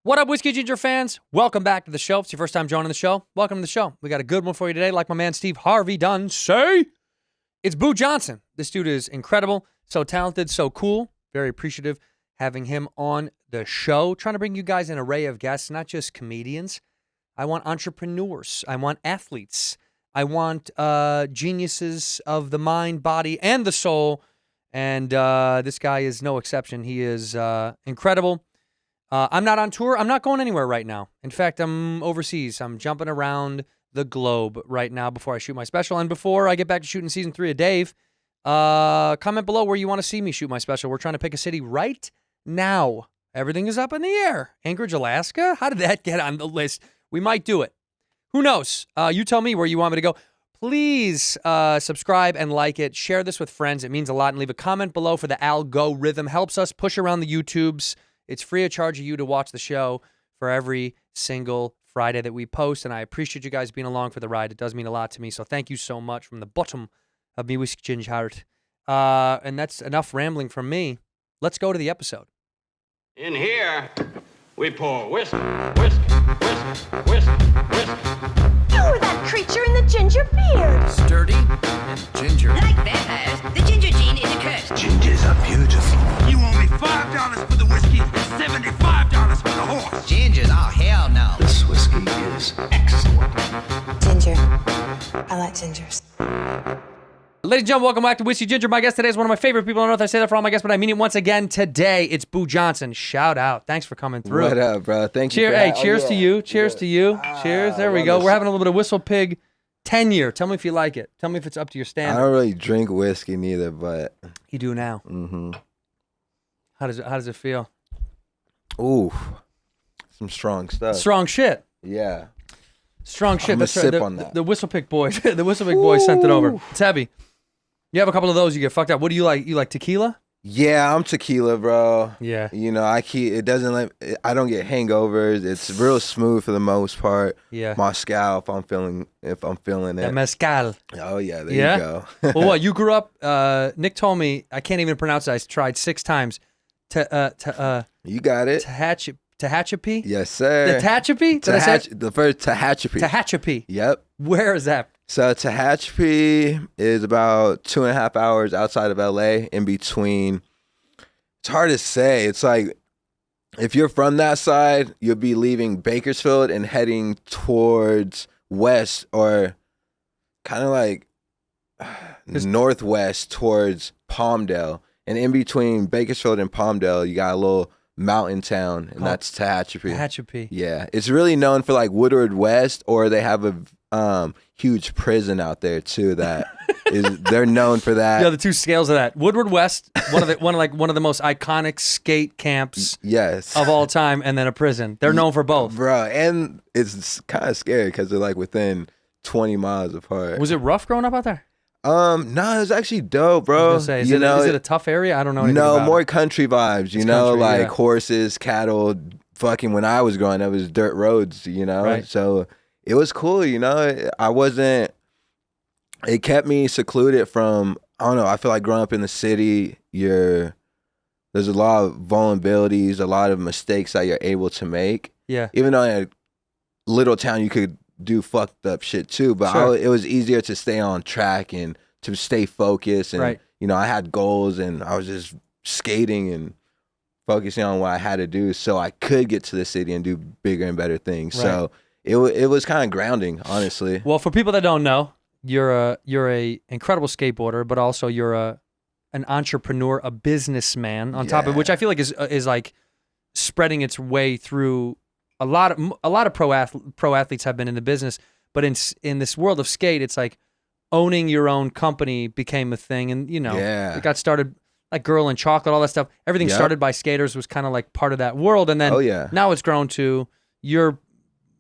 What up, Whiskey Ginger fans? Welcome back to the show. If it's your first time joining the show, welcome to the show. We got a good one for you today, like my man Steve Harvey done say. It's Boo Johnson. This dude is incredible, so talented, so cool. Very appreciative having him on the show. Trying to bring you guys an array of guests, not just comedians. I want entrepreneurs. I want athletes. I want geniuses of the mind, body, and the soul. And this guy is no exception. He is incredible. I'm not on tour. I'm not going anywhere right now. In fact, I'm overseas. I'm jumping around the globe right now before I shoot my special. And before I get back to shooting season 3 of Dave, comment below where you want to see me shoot my special. We're trying to pick a city right now. Everything is up in the air. Anchorage, Alaska? How did that get on the list? We might do it. Who knows? You tell me where you want me to go. Please subscribe and like it. Share this with friends. It means a lot. And leave a comment below for the algorithm. Helps us push around the YouTubes. It's free of charge of you to watch the show for every single Friday that we post, and I appreciate you guys being along for the ride. It does mean a lot to me, so thank you so much from the bottom of me whiskey ginger heart. And that's enough rambling from me. Let's go to the episode. In here, we pour whisk, whisk, whisk, whisk, whisk. You were that creature in the ginger beard. Sturdy and ginger. Like vampires, the ginger gene is a curse. Gingers are beautiful. You owe me $5 for the whiskey and $75 for the horse. Gingers? Oh, hell no. This whiskey is excellent. Ginger. I like gingers. Ladies and gentlemen, welcome back to Whiskey Ginger. My guest today is one of my favorite people on earth. I say that for all my guests, but I mean it once again today. It's Boo Johnson. Shout out. Thanks for coming through. What up, bro? Thank you. Hey, cheers to you. Cheers to you. Cheers. There we go. We're having a little bit of Whistle Pig tenure. Tell me if you like it. Tell me if it's up to your I standard. don't really drink whiskey neither, but You do now. How does it feel? ooh, some strong stuff. Strong shit. Yeah. Strong shit. I'm gonna That's right. sip The, on that. the Whistle Pig boys. The Whistle Pig boys sent it over. It's heavy. You have a couple of those, you get fucked up. What do you like? You like tequila? Yeah, I'm tequila, bro. Yeah. You know, I don't get hangovers. It's real smooth for the most part. Yeah. Moscow, if I'm feeling The it. mezcal. Oh yeah, there Yeah? you go. Well, what? You grew up, Nick told me, I can't even pronounce it. I tried 6 times. You got it. Tehachapi? Yes, sir. The Tehachapi? Did I say it? The first Tehachapi. Tehachapi. Yep. Where is that? So Tehachapi is about 2.5 hours outside of LA, in between. It's hard to say. It's like if you're from that side, you'll be leaving Bakersfield and heading towards west, or kind of like northwest towards Palmdale. And in between Bakersfield and Palmdale, you got a little mountain town, and that's Tehachapi. Tehachapi. Yeah, it's really known for like Woodward West, or they have a huge prison out there too. That is, they're known for that. Yeah, the two scales of that. Woodward West, one of the most iconic skate camps Yes, of all time, and then a prison. They're known for both. bro. And it's kind of scary because they're like within 20 miles apart. Was it rough growing up out there? No, it was actually dope, I bro. was gonna say, You know, is it a tough area? I don't know anything no, about more it. country vibes. You It's know, country, like yeah. horses, cattle. Fucking when I was growing up, it was dirt roads. You know, Right. so it was cool. You know, I wasn't. It kept me secluded from. I don't know. I feel like growing up in the city, there's a lot of vulnerabilities, a lot of mistakes that you're able to make. Yeah. Even though in a little town you could do fucked up shit too, but Sure. it was easier to stay on track and to stay focused. And Right. you know, I had goals, and I was just skating and focusing on what I had to do so I could get to the city and do bigger and better things. Right. So it was kind of grounding, honestly. Well, for people that don't know, you're a incredible skateboarder, but also you're an entrepreneur, a businessman on top of, Yeah. which I feel like is like spreading its way through a lot of pro athletes have been in the business, but in this world of skate, it's like owning your own company became a thing, and you know, Yeah. it got started like Girl and Chocolate, all that stuff. Everything Yep. started by skaters was kind of like part of that world, and then Oh, yeah. now it's grown to your,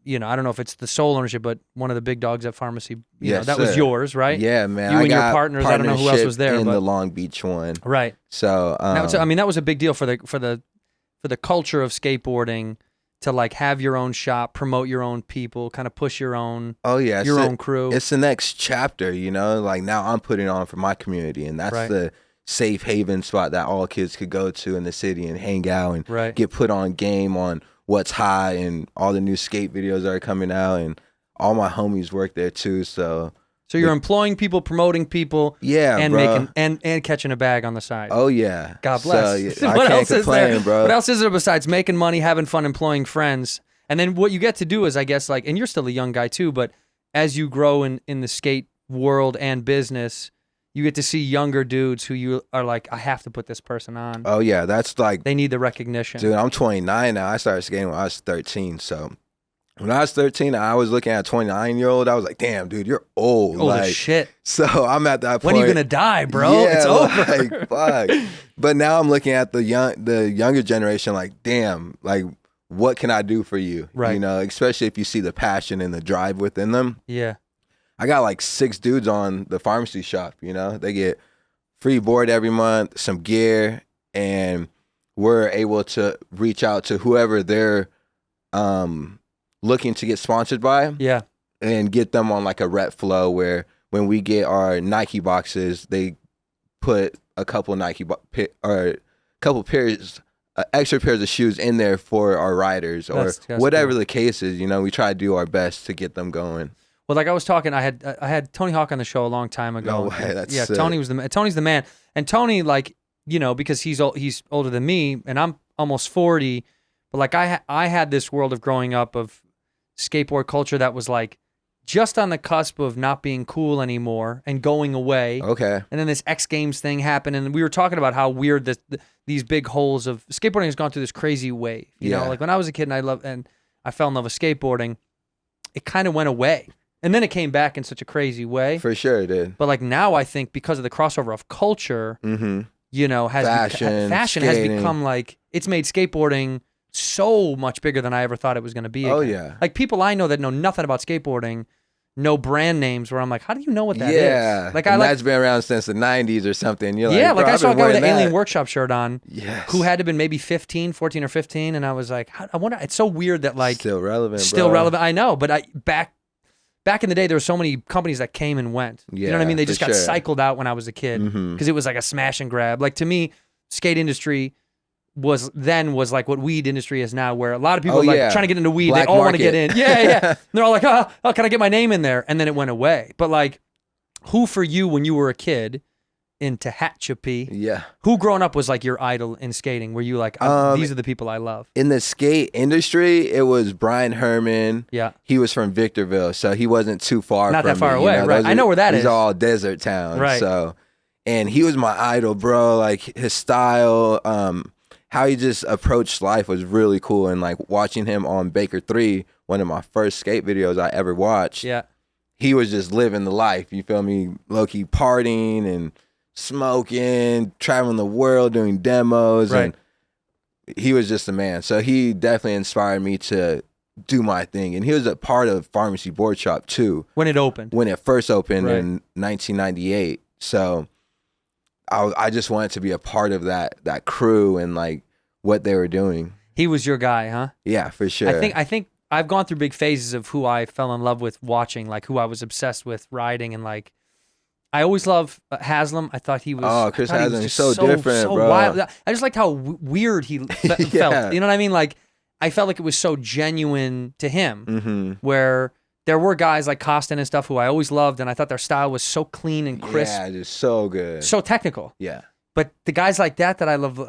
you know, I don't know if it's the sole ownership, but one of the big dogs at Pharmacy, you know, Yes, that was sir. yours, right? Yeah, man. You I and your got partners, I don't know who else partnership was there, in but the Long Beach one. right. So I mean, that was a big deal for the culture of skateboarding to like have your own shop, promote your own people, kind of push your own oh yeah, your it's own crew. It's the next chapter, you know. Like now, I'm putting on for my community, and that's Right. the safe haven spot that all kids could go to in the city and hang out and Right. get put on game on what's hot and all the new skate videos that are coming out, and all my homies work there too. So you're employing people, promoting people, yeah, and bro. making and catching a bag on the side. Oh yeah, God bless. So, I What can't else is there? complain, bro. What else is there besides making money, having fun, employing friends? And then what you get to do is, I guess, like, and you're still a young guy too, but as you grow in the skate world and business, you get to see younger dudes who you are like, I have to put this person on. Oh yeah, that's like, They need the recognition. dude, I'm 29 now. I started skating when I was 13. So when I was 13, I was looking at a 29-year-old. I was like, damn, dude, you're old. Old like, as shit. So I'm at that point. When are you gonna die, bro? Yeah, It's over. like, fuck. But now I'm looking at the younger generation like, damn, like, what can I do for you? Right. You know, especially if you see the passion and the drive within them. Yeah. I got like 6 dudes on the pharmacy shop, you know? They get free board every month, some gear, and we're able to reach out to whoever they're looking to get sponsored by. Yeah. And get them on like a rep flow where when we get our Nike boxes, they put a couple couple pairs, extra pairs of shoes in there for our riders, or That's whatever cool. the case is. You know, we try to do our best to get them going. Well, like I was talking, I had Tony Hawk on the show a long time ago. No way, that's yeah. sick. Tony's the man, and Tony, like, you know, because he's older than me, and I'm almost 40, but like I had this world of growing up of skateboard culture that was like just on the cusp of not being cool anymore and going away. Okay. And then this X Games thing happened, and we were talking about how weird these big holes of skateboarding has gone through this crazy wave. You know, like when I was a kid and I fell in love with skateboarding, it kind of went away. And then it came back in such a crazy way. For sure it did. But like now I think because of the crossover of culture, you know, fashion has skating. become like, it's made skateboarding so much bigger than I ever thought it was going to be. Oh, again. yeah. Like people I know that know nothing about skateboarding, know brand names where I'm like, how do you know what that is? Yeah. Like and I like, that's been around since the 90s or something. You're yeah, like, like I saw a guy with an that. Alien Workshop shirt on, Yes. who had to have been maybe 14 or 15, and I was like, I wonder. It's so weird that like Still relevant, still bro. relevant. I know, but back in the day, there were so many companies that came and went. You know what I Yeah, mean? They for just got sure. cycled out when I was a kid because it was like a smash and grab. Like to me, skate industry was like what weed industry is now, where a lot of people are like trying to get into weed. Black they all want to get market. in. Yeah, yeah. And they're all like, oh, can I get my name in there? And then it went away. But like, who for you when you were a kid in Tehachapi? Yeah. Who growing up was like your idol in skating? Were you like, these are the people I love? In the skate industry, it was Bryan Herman. Yeah. He was from Victorville, so he wasn't too far Not from that far me, away, right. Those I know where that these is. are all desert towns. Right. So, and he was my idol, bro. Like his style, how he just approached life was really cool. And like watching him on Baker 3, one of my first skate videos I ever watched. Yeah. He was just living the life, you feel me? Low-key partying and smoking, traveling the world, doing demos. Right. And he was just a man. So he definitely inspired me to do my thing. And he was a part of Pharmacy Board Shop too. When it opened. When it first opened Right. in 1998. So I just wanted to be a part of that crew and like what they were doing. He was your guy, huh? Yeah, for sure. I think I've gone through big phases of who I fell in love with watching, like who I was obsessed with riding, and like I always loved Haslam. I thought he was. Oh, Chris I thought he was Haslam is just so different, bro. wild. I just liked how weird he felt. You know what I mean? Like I felt like it was so genuine to him, where there were guys like Costin and stuff who I always loved, and I thought their style was so clean and crisp, Yeah, just so good. so technical. Yeah. But the guys like that I love,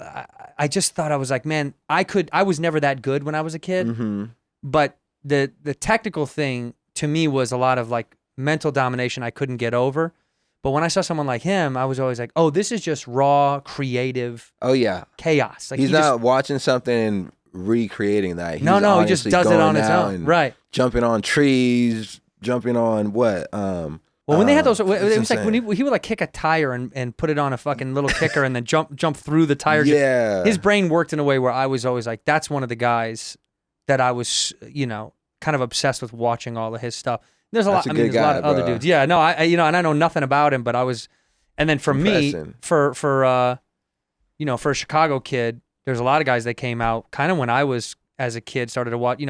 I just thought I was like, man, I was never that good when I was a kid, but the technical thing to me was a lot of like mental domination I couldn't get over. But when I saw someone like him, I was always like, oh, this is just raw, creative Oh yeah. chaos. Like He's he not just, watching something and recreating that. He's no, he just honestly does it going on his out own. and Right. Jumping on trees, jumping on what? Well, when they had those, it it's was like when insane. he would like kick a tire and put it on a fucking little kicker and then jump through the tire. Yeah. His brain worked in a way where I was always like, that's one of the guys that I was, kind of obsessed with watching all of his stuff. There's a That's lot. a I mean, good there's a lot guy, of other bro. dudes. Yeah, no, and I know nothing about him, but I was, and then for Impressive. me, for for a Chicago kid, there's a lot of guys that came out kind of when I was as a kid, started to watch.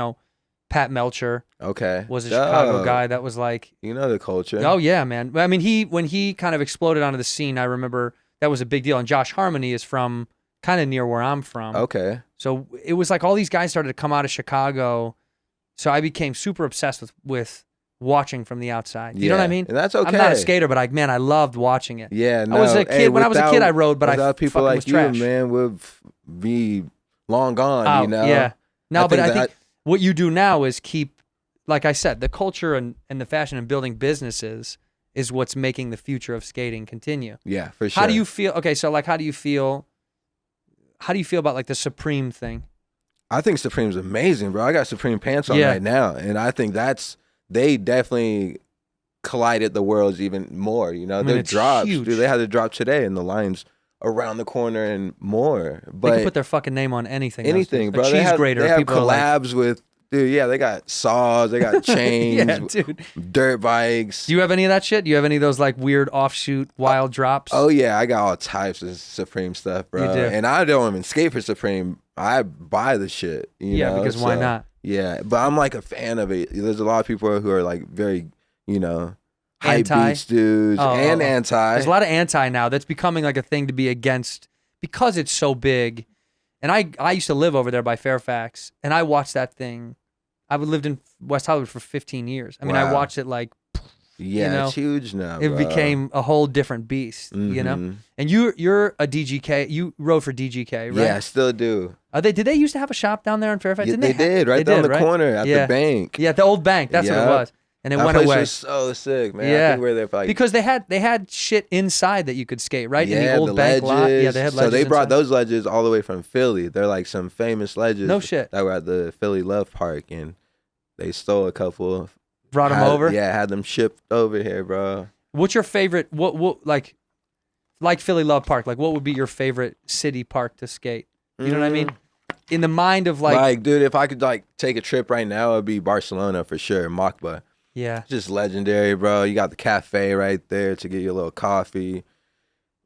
Pat Melcher Okay. was a Chicago Dope. guy that was like, You know the culture. oh yeah, man. I mean, when he kind of exploded onto the scene, I remember that was a big deal. And Josh Harmony is from kind of near where I'm from. Okay. So it was like all these guys started to come out of Chicago. So I became super obsessed with watching from the outside. You know what I mean? And that's okay. I'm not a skater, but I loved watching it. Yeah, no. I was a kid. When I was a kid, I rode, but without people fucking like was trash. you, man, would be long gone. Oh, you know? Yeah. No, but I that- think what you do now is keep, like I said, the culture and the fashion and building businesses is what's making the future of skating continue. Yeah, for sure. How do you feel? Okay, so like, how do you feel about like the Supreme thing? I think Supreme's amazing, bro. I got Supreme pants on Yeah. right now, and I think they definitely collided the worlds even more. You know, mean, their it's drops, huge. dude. They had to drop today, and the lines around the corner and more. They But can put their fucking name on anything. anything, Like bro. cheese grater. They have People are like, collabs with, dude. Yeah, they got saws, they got chains, yeah, dude. dirt bikes. Do you have any of that shit? Do you have any of those like weird offshoot wild drops? Oh yeah, I got all types of Supreme stuff, bro. You do. And I don't even skate for Supreme. I buy the shit. You Yeah, know? because why So, not? Yeah, but I'm like a fan of it. There's a lot of people who are like very, hype Anti? beats dudes and anti. There's a lot of anti now. That's becoming like a thing to be against because it's so big. And I used to live over there by Fairfax, and I watched that thing. I lived in West Hollywood for 15 years. I mean, I Wow. watched it like Yeah, know, it's huge now. it bro. became a whole different beast, you know? Mhm. And you're a DGK. You rode for DGK, right? Yeah, I still do. Did they used to have a shop down there in Fairfax? Yeah, Didn't they did right they down did, the right? corner at Yeah. the bank. Yeah, the old bank. That's what it Yep. was. And it That went place away. was so sick, man. I Yeah. think we were there for like Because they had shit inside that you could skate, right? in the old the bank lot. Yeah, ledges. they had So ledges. they brought inside. those ledges all the way from Philly. They're like some famous ledges. No shit. That were at the Philly Love Park, and they stole a couple. Brought them Had- over. Yeah, had them shipped over here, bro. What's your favorite? What like Philly Love Park? Like, what would be your favorite city park to skate? You know what I mean? In the mind of like dude, if I could like take a trip right now, it'd be Barcelona for sure. Macba, yeah, just legendary, bro. You got the cafe right there to get your little coffee.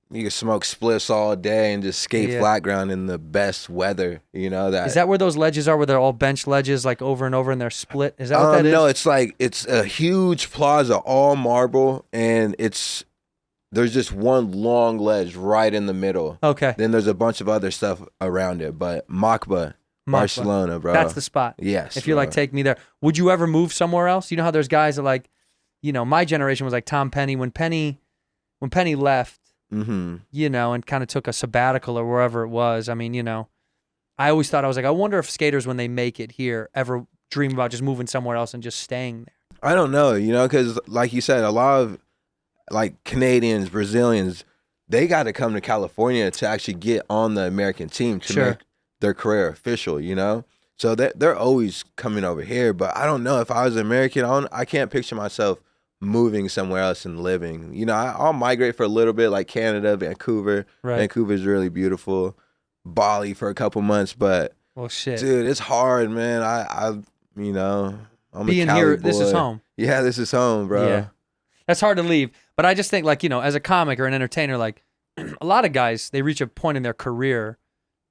You can smoke spliffs all day and just skate Yeah. flat ground in the best weather. You know that. is that where those ledges are? Where they're all bench ledges, like over and over, and they're split? Is that what that is? No, it's like it's a huge plaza, all marble, and there's just one long ledge right in the middle. Okay, Then there's a bunch of other stuff around it, but Macba, Barcelona, bro. that's the spot. Yes. If you're like, bro. take me there. Would you ever move somewhere else? You know how there's guys that like, my generation was like Tom Penny. When Penny left, Mhm. and kind of took a sabbatical or wherever it was. I mean, I always thought, I was like, I wonder if skaters, when they make it here, ever dream about just moving somewhere else and just staying there. I don't know, because like you said, a lot of like Canadians, Brazilians, they got to come to California to actually get on the American team to Sure. make their career official, So they're always coming over here, but I don't know if I was American, I can't picture myself moving somewhere else and living. I'll migrate for a little bit, like Canada, Vancouver. Right. Vancouver's really beautiful. Bali for a couple months, but Well, shit. dude, it's hard, man. I'm Being a Cali here, boy. this is home. Yeah, this is home, bro. Yeah. That's hard to leave. But I just think, like, as a comic or an entertainer, like, a lot of guys, they reach a point in their career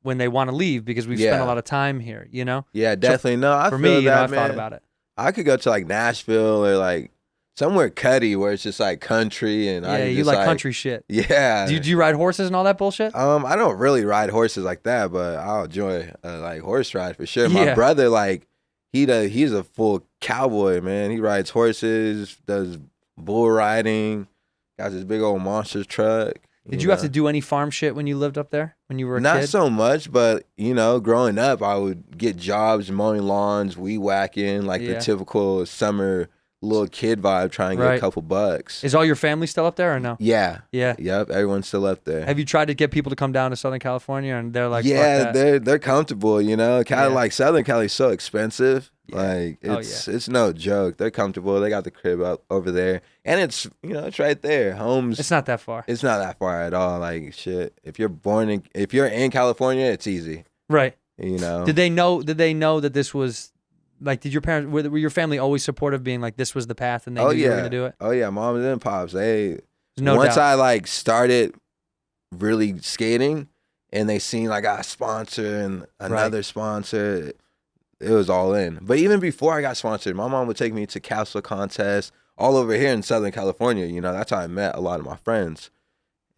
when they want to leave because we've spent Yeah. a lot of time here, Yeah, definitely. No, I For feel me, that, I've man. thought about it. I could go to like Nashville or like somewhere cutty where it's just like country and I Yeah, can you just, like country shit. Yeah. Do you ride horses and all that bullshit? I don't really ride horses like that, but I'll enjoy like horse ride for sure. Yeah. My brother, like he's a full cowboy, man. He rides horses, does bull riding, got this big old monster truck. Did you have to do any farm shit when you lived up there when you were a Not kid? so much, but growing up, I would get jobs mowing lawns, weed whacking, like Yeah. the typical summer little kid vibe, trying to get Right. a couple bucks. Is all your family still up there or no? Yeah. Yeah. Yep. Everyone's still up there. Have you tried to get people to come down to Southern California and they're like, yeah, fuck that? they're comfortable. Cali, Yeah. like Southern Cali's so expensive. Yeah. Like Oh, it's no joke. They're comfortable. They got the crib up over there, and it's it's right there. Homes. It's not that far. It's not that far at all. Like shit. If you're in California, it's easy. Right. Did they know that this was like, did your parents, were your family always supportive, being like, this was the path and they knew you were going to do it? Oh yeah, mom and pops. There's no once doubt. I like started really skating, and they seen I got a sponsor and another sponsor, it was all in. But even before I got sponsored, my mom would take me to castle contests all over here in Southern California. That's how I met a lot of my friends,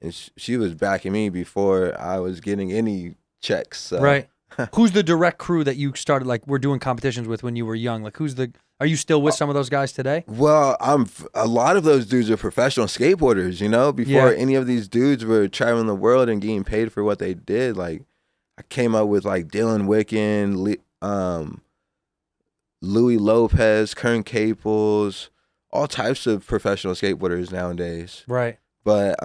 and she was backing me before I was getting any checks. So Right. Who's the direct crew that you started like were doing competitions with when you were young? Like are you still with some of those guys today? Well, a lot of those dudes are professional skateboarders, you know, before any of these dudes were traveling the world and getting paid for what they did. Like I came up with like Dylan Wicken, Louis Lopez, Kern Caples, all types of professional skateboarders nowadays. Right. But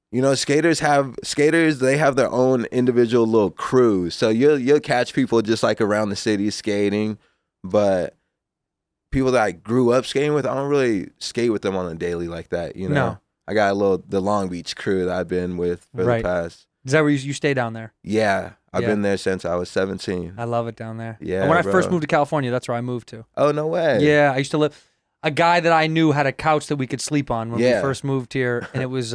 you know, skaters they have their own individual little crews. So you'll catch people just like around the city skating, but people that I grew up skating with, I don't really skate with them on a daily like that, you know. No. I got the Long Beach crew that I've been with for the past. Is that where you stay down there? Yeah. I've been there since I was 17. I love it down there. Yeah. And when bro. I first moved to California, that's where I moved to. Oh, no way. Yeah, I used to live. A guy that I knew had a couch that we could sleep on when we first moved here, and it was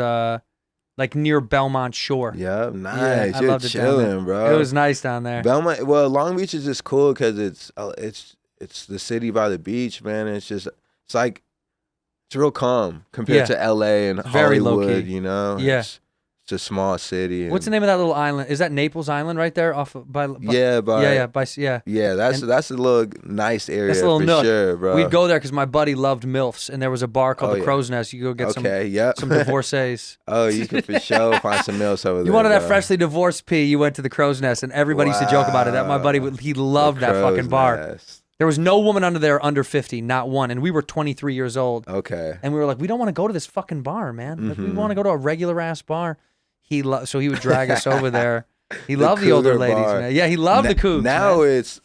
like near Belmont Shore. Yep, nice. Yeah, I You're loved it down chilling, there. bro. It was nice down there. Belmont. Well, Long Beach is just cool because it's the city by the beach, man. It's real calm compared to LA and very Hollywood. low-key. You know. Yeah. It's a small city. What's the name of that little island? Is that Naples Island right there off of, by Yeah, that's a little nice area that's a little for nook. sure, bro. We'd go there because my buddy loved MILFs, and there was a bar called the Crow's Nest. You go get some divorcees. Oh, you can for sure find some MILFs over there. You wanted that bro. freshly divorced P, you went to the Crow's Nest, and everybody used to joke about it. That my buddy, he loved that fucking bar. Nest. There was no woman under there under 50, not one, and we were 23 years old. Okay. And we were like, we don't want to go to this fucking bar, man. Like, we want to go to a regular ass bar. So he would drag us over there. He loved the older ladies, man. Yeah, he loved the cougs. Now man. it's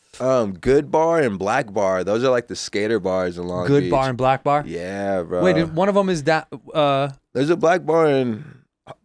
Good Bar and Black Bar. Those are like the skater bars in Long Beach. Good Bar and Black Bar? Yeah, bro. Wait, one of them is that... There's a Black Bar in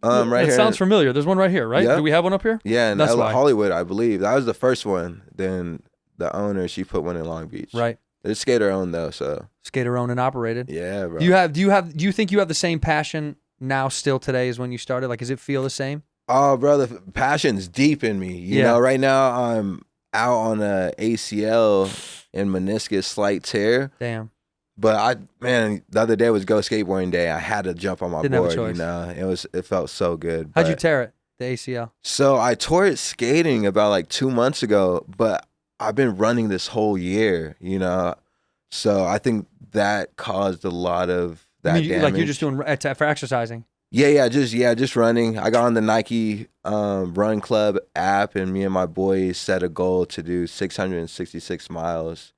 right here. It sounds familiar. There's one right here, right? Yep. Do we have one up here? Yeah, in That's why. Hollywood, I believe. That was the first one. Then the owner, she put one in Long Beach. Right. It's skater owned though, so. Skater owned and operated. Yeah, bro. Do you think you have the same passion now still today as when you started? Like, does it feel the same? Oh, brother, passion's deep in me. You know, right now I'm out on a ACL and meniscus slight tear. Damn. But the other day was Go Skateboarding Day. I had to jump on my Didn't have a board. choice. You know, it felt so good. How'd you tear it? The ACL. So I tore it skating about like 2 months ago, but I've been running this whole year. You know, so I think that caused a lot of that damage. Like you're just doing for exercising. Yeah, just running. I got on the Nike Run Club app, and me and my boys set a goal to do 666 miles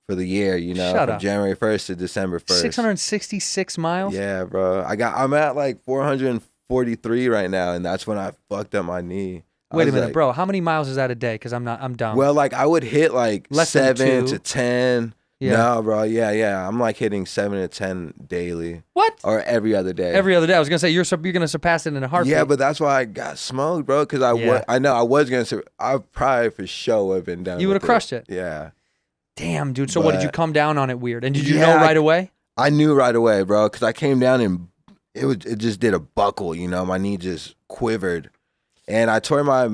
for the year. You know, from January 1st to December 1st. 666 miles. Yeah, bro. I'm at like 443 right now, and that's when I fucked up my knee. Wait a minute, bro. How many miles is that a day? Because I'm dumb. Well, like I would hit like Less 7 than 2. to 10. Yeah. No, bro. Yeah. I'm like hitting 7 to 10 daily. What? Or every other day. Every other day. I was gonna say you're gonna surpass it in a heartbeat. Yeah, but that's why I got smoked, bro. Because I know I was gonna. I probably for sure would have been done. You would have crushed it. Yeah. Damn, dude. So what did you come down on it weird? And did you know right away? I knew right away, bro. Because I came down and it just did a buckle. You know, my knee just quivered, and I tore my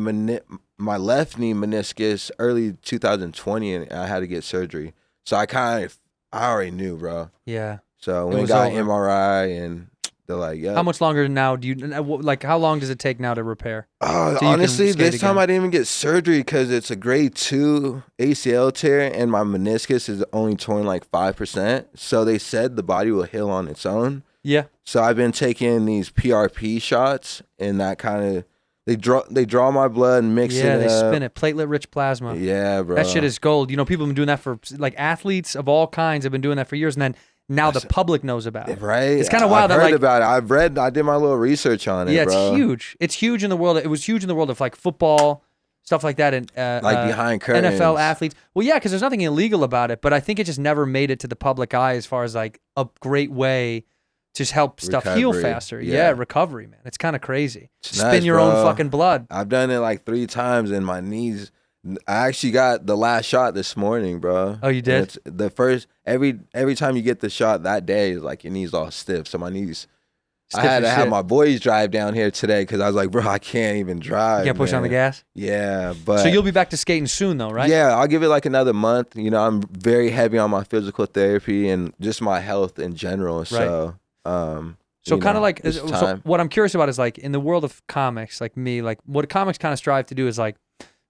left knee meniscus early 2020, and I had to get surgery. So I already knew, bro. Yeah. So when we got MRI, and they're like, yeah. How much longer now do you like? How long does it take now to repair? Honestly, this time I didn't even get surgery because it's a grade 2 ACL tear, and my meniscus is only torn like 5%. So they said the body will heal on its own. Yeah. So I've been taking these PRP shots, and that kind of they draw my blood and mix it. Yeah, they up. spin it, platelet-rich plasma. Yeah, bro. That shit is gold. You know, people have been doing that for like athletes of all kinds have been doing that for years, and then now the public knows about it. Right? It's kind of wild. I've heard about it. I did my little research on it. Yeah, bro. it's huge. It's huge in the world. It was huge in the world of like football, stuff like that, and like behind curtains. NFL athletes. Well, yeah, because there's nothing illegal about it, but I think it just never made it to the public eye as far as like a great way to help stuff heal faster. Yeah, recovery, man. It's kind of crazy. Spin your own fucking blood. I've done it like 3 times, and my knees. I actually got the last shot this morning, bro. Oh, you did? It's the first every time you get the shot that day, is like your knees all stiff. So my knees. I had to have my boys drive down here today because I was like, bro, I can't even drive. You can't push on the gas? Yeah, but so you'll be back to skating soon, though, right? Yeah, I'll give it like another month. You know, I'm very heavy on my physical therapy and just my health in general. So, so kind of like, so what I'm curious about is like in the world of comics, like me, like what comics kind of strive to do is like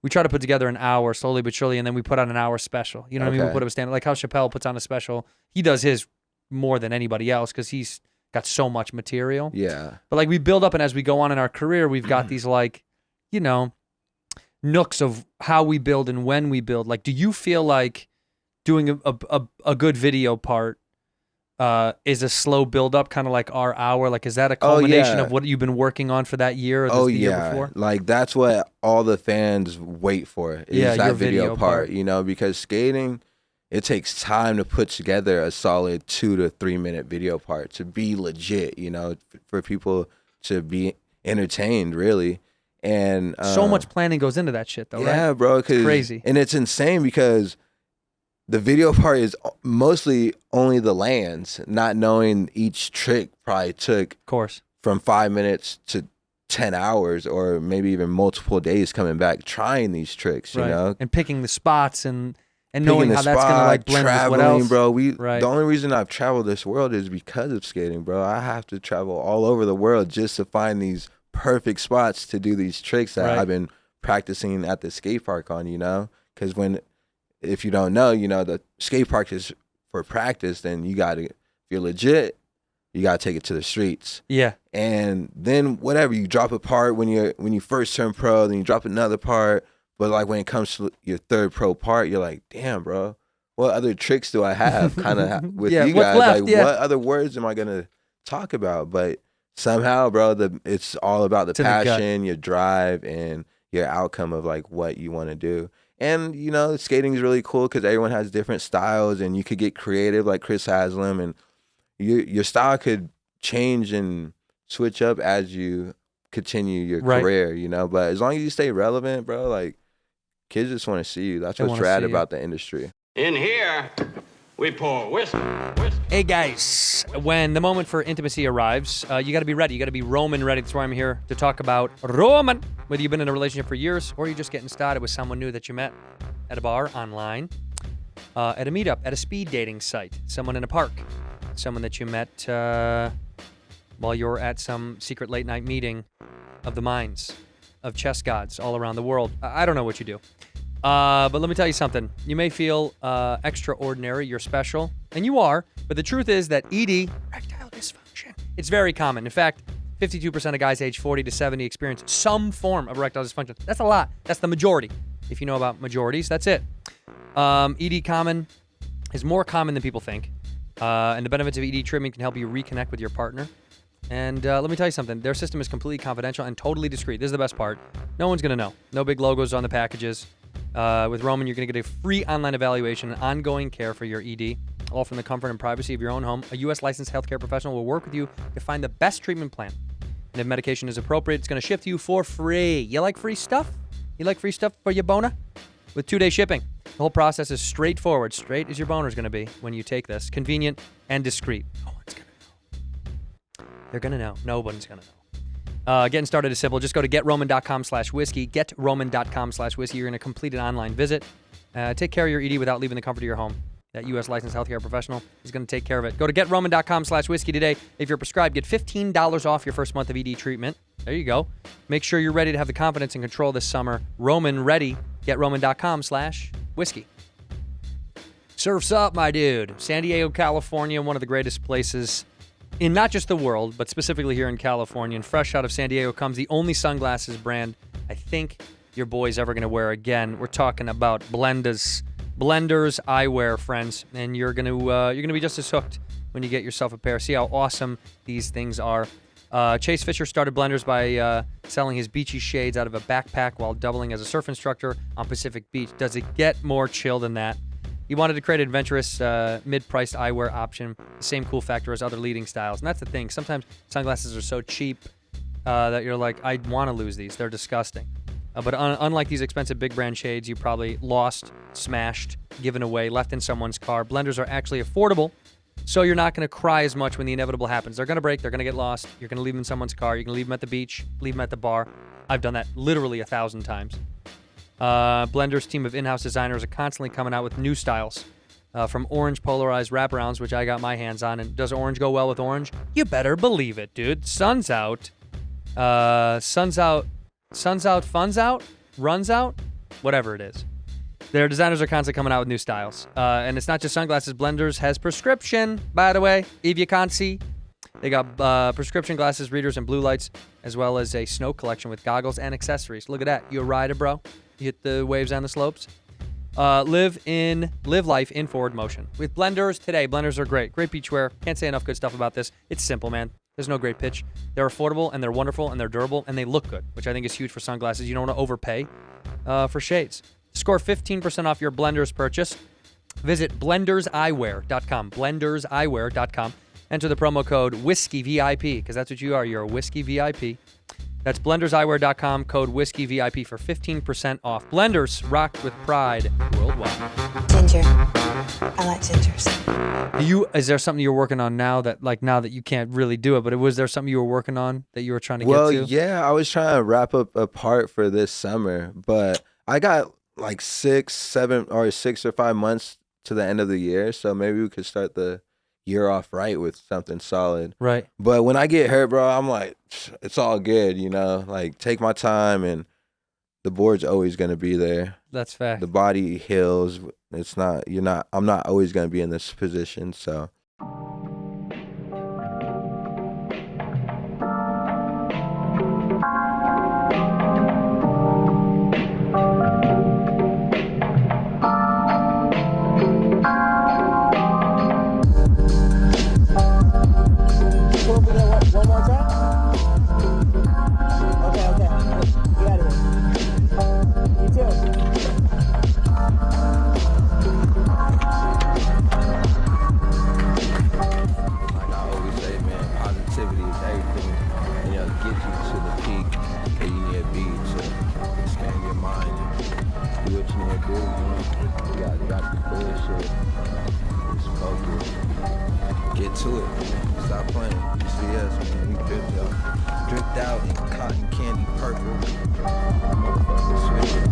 we try to put together an hour slowly but surely, and then we put on an hour special. You know what I mean? We put up a stand like how Chappelle puts on a special. He does his more than anybody else because he's got so much material. Yeah. But like we build up, and as we go on in our career, we've got these like, you know, nooks of how we build and when we build. Like, do you feel like doing a good video part is a slow build up, kind of like our hour? Like, is that a culmination of what you've been working on for that year or the year before? Like that's what all the fans wait for is that video part, you know, because skating, it takes time to put together a solid 2 to 3 minute video part to be legit, you know, for people to be entertained, really. And so much planning goes into that shit, though, right? Yeah, bro. It's crazy. And it's insane because the video part is mostly only the lands, not knowing each trick probably took from 5 minutes to 10 hours or maybe even multiple days coming back trying these tricks, you know? And picking the spots and knowing how that's going to like blend with what else. Bro. The only reason I've traveled this world is because of skating, bro. I have to travel all over the world just to find these perfect spots to do these tricks that I've been practicing at the skate park on, you know? Because if you don't know, you know, the skate park is for practice, then you got to, if you're legit, you got to take it to the streets. Yeah. And then whatever, you drop a part when you first turn pro, then you drop another part. But like when it comes to your third pro part, you're like, damn, bro, what other tricks do I have kind of with you guys? Left, like what other words am I going to talk about? But somehow, bro, it's all about the passion, your drive, and your outcome of like what you want to do. And, you know, skating is really cool because everyone has different styles and you could get creative like Chris Haslam, and your style could change and switch up as you continue your career, you know. But as long as you stay relevant, bro, like kids just want to see you. That's what's rad about the industry. In here, we pour whiskey. Hey guys, when the moment for intimacy arrives, you got to be ready. You got to be Roman ready. That's why I'm here to talk about Roman. Whether you've been in a relationship for years or you're just getting started with someone new that you met at a bar, online, at a meetup, at a speed dating site, someone in a park, someone that you met while you were at some secret late night meeting of the minds of chess gods all around the world. I don't know what you do. But let me tell you something. You may feel extraordinary, you're special, and you are, but the truth is that ED, erectile dysfunction, it's very common. In fact, 52% of guys aged 40 to 70 experience some form of erectile dysfunction. That's a lot. That's the majority. If you know about majorities, that's it. ED is more common than people think, and the benefits of ED treatment can help you reconnect with your partner. And let me tell you something. Their system is completely confidential and totally discreet. This is the best part. No one's going to know. No big logos on the packages. With Roman, you're going to get a free online evaluation and ongoing care for your ED, all from the comfort and privacy of your own home. A U.S. licensed healthcare professional will work with you to find the best treatment plan. And if medication is appropriate, it's going to ship to you for free. You like free stuff? You like free stuff for your boner? With 2-day shipping. The whole process is straightforward. Straight as your boner's going to be when you take this. Convenient and discreet. No one's going to know. They're going to know. Nobody's going to know. Getting started is simple. Just go to getroman.com/whiskey. Getroman.com/whiskey. You're going to complete an online visit. Take care of your ED without leaving the comfort of your home. That U.S. licensed healthcare professional is going to take care of it. Go to getroman.com/whiskey today. If you're prescribed, get $15 off your first month of ED treatment. There you go. Make sure you're ready to have the confidence and control this summer. Roman ready. Getroman.com/whiskey. Surf's up, my dude. San Diego, California, one of the greatest places in not just the world, but specifically here in California. And fresh out of San Diego comes the only sunglasses brand I think your boy's ever going to wear again. We're talking about Blenders Eyewear, friends, and you're gonna be just as hooked when you get yourself a pair. See how awesome these things are. Chase Fisher started Blenders by selling his beachy shades out of a backpack while doubling as a surf instructor on Pacific Beach. Does it get more chill than that? He wanted to create an adventurous, mid-priced eyewear option, the same cool factor as other leading styles. And that's the thing. Sometimes sunglasses are so cheap that you're like, I want to lose these. They're disgusting. But unlike these expensive big brand shades you probably lost, smashed, given away, left in someone's car, Blenders are actually affordable, so you're not going to cry as much when the inevitable happens. They're going to break. They're going to get lost. You're going to leave them in someone's car. You can leave them at the beach, leave them at the bar. I've done that literally 1,000 times. Blenders' team of in-house designers are constantly coming out with new styles. From orange polarized wraparounds, which I got my hands on. And does orange go well with orange? You better believe it, dude. Sun's out. Sun's out, fun's out, runs out. whatever it is. Their designers are constantly coming out with new styles. And it's not just sunglasses. Blenders has prescription, by the way, if you can't see. They got prescription glasses, readers, and blue lights, as well as a snow collection with goggles and accessories. Look at that. You a rider, bro? You hit the waves and the slopes? Live life in forward motion. With Blenders today, Blenders are great. Great beachwear. Can't say enough good stuff about this. It's simple, man. There's no great pitch. They're affordable, and they're wonderful, and they're durable, and they look good, which I think is huge for sunglasses. You don't want to overpay for shades. Score 15% off your Blenders purchase. Visit blenderseyewear.com. Blenderseyewear.com. Enter the promo code WhiskeyVIP, because that's what you are. You're a Whiskey VIP. That's blenderseyewear.com, code WhiskeyVIP for 15% off. Blenders, rocked with pride worldwide. Ginger. I like gingers. Is there something you're working on now that you can't really do it, but was there something you were working on that you were trying to get to? Well, yeah, I was trying to wrap up a part for this summer, but I got like 6 or 5 months to the end of the year, so maybe we could start the year off right with something solid. Right. But when I get hurt, bro, I'm like, it's all good, you know? Like, take my time, and the board's always going to be there. That's fact. The body heals. I'm not always going to be in this position, so. One more time? Okay. You got it. You too. Like I always say, man, positivity is everything. And it'll get you to the peak that you need to be to expand your mind and do what you need to do. You know? You got the bullshit. Just focus. Get to it, man. Stop playing. You see us, man. We dripped out in cotton candy purple. Motherfucking switches.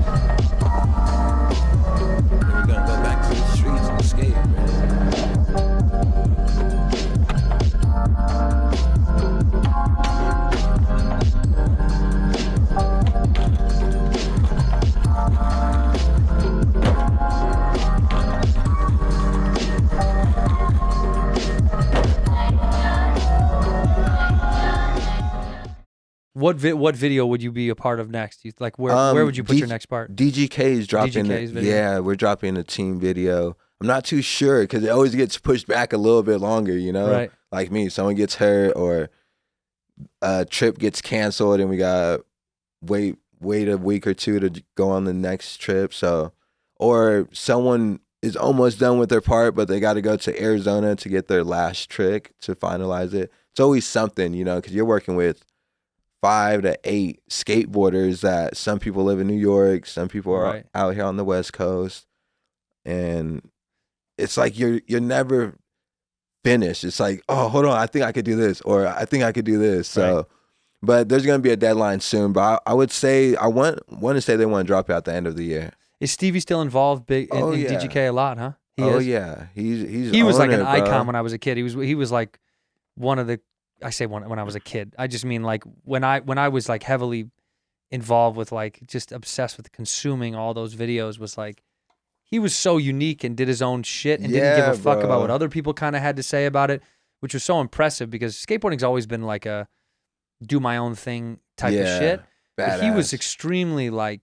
Then we're gonna go back to the streets and skate, man. What video would you be a part of next? Where would you put your next part? DGK is dropping DGK's video. Yeah, we're dropping a team video. I'm not too sure because it always gets pushed back a little bit longer, you know? Right. Like me, someone gets hurt or a trip gets canceled and we got wait a week or two to go on the next trip. So, or someone is almost done with their part, but they got to go to Arizona to get their last trick to finalize it. It's always something, you know, because you're working with 5 to 8 skateboarders that some people live in New York, some people are out here on the West Coast, and it's like you're never finished. It's like, oh, hold on, I think I could do this, or I think I could do this. So, but there's gonna be a deadline soon. But I would say I want to say they want to drop it at the end of the year. Is Stevie still involved in DGK a lot? Huh? He was like an icon when I was a kid. He was like one of the. I say when I was a kid. I just mean like when I was like heavily involved with like just obsessed with consuming all those videos, was like he was so unique and did his own shit and didn't give a fuck about what other people kind of had to say about it, which was so impressive because skateboarding's always been like a do my own thing type of shit. But he was extremely like,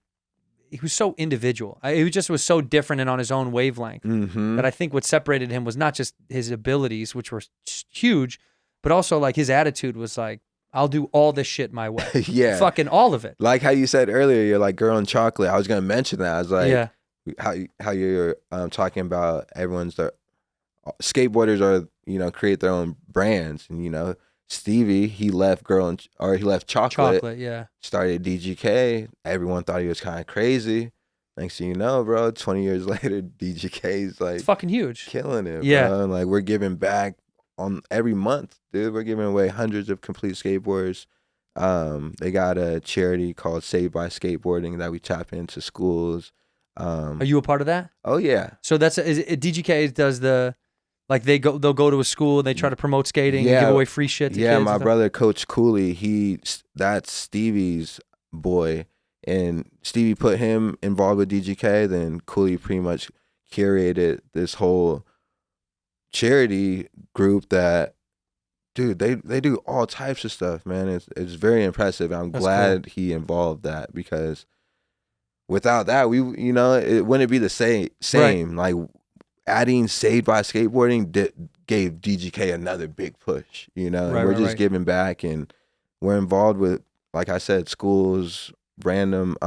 he was so individual. He just was so different and on his own wavelength that I think what separated him was not just his abilities, which were huge, but also like his attitude was like, I'll do all this shit my way. Yeah. Fucking all of it. Like how you said earlier, you're like girl in chocolate. I was going to mention that. I was like, how you're talking about skateboarders are, you know, create their own brands. And, you know, Stevie, he left chocolate. Yeah. Started DGK. Everyone thought he was kind of crazy. Next thing you know, bro, 20 years later, DGK's like, it's fucking huge. Killing it, yeah. Bro. And like we're giving back on every month, dude. We're giving away hundreds of complete skateboards. They got a charity called Saved by Skateboarding that we tap into schools. Are you a part of that? Oh yeah. So that's DGK does the, like they'll go to a school and they try to promote skating and give away free shit to kids. Yeah, my brother Coach Cooley, that's Stevie's boy, and Stevie put him involved with DGK, then Cooley pretty much curated this whole charity group that, dude, they do all types of stuff, man. It's very impressive. I'm glad he involved that, because without that, it wouldn't be the same. Right. Like adding Saved by Skateboarding gave DGK another big push, and we're just giving back, and we're involved with, like I said, schools, random,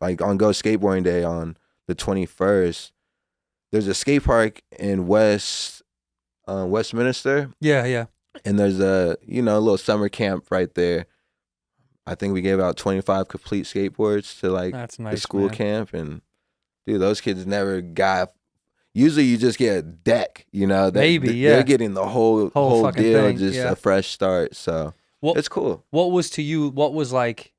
like on Go Skateboarding Day on the 21st, there's a skate park in Westminster. Yeah. And there's a little summer camp right there. I think we gave out 25 complete skateboards to like That's nice, the school man. camp, and dude, those kids never got. Usually, you just get a deck, They're getting the whole fucking deal, thing, just yeah. a fresh start. So it's cool. What was to you? What was like?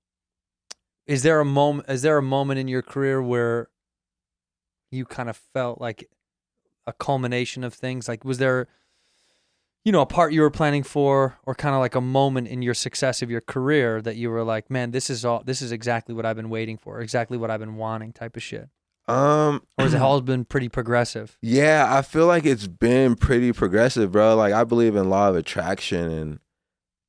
Is there a moment in your career where you kind of felt like a culmination of things? Like, was there, a part you were planning for, or kind of like a moment in your success of your career that you were like, man, this is exactly what I've been waiting for, exactly what I've been wanting, type of shit? Or has it all been pretty progressive? Yeah, I feel like it's been pretty progressive, bro. Like, I believe in law of attraction, and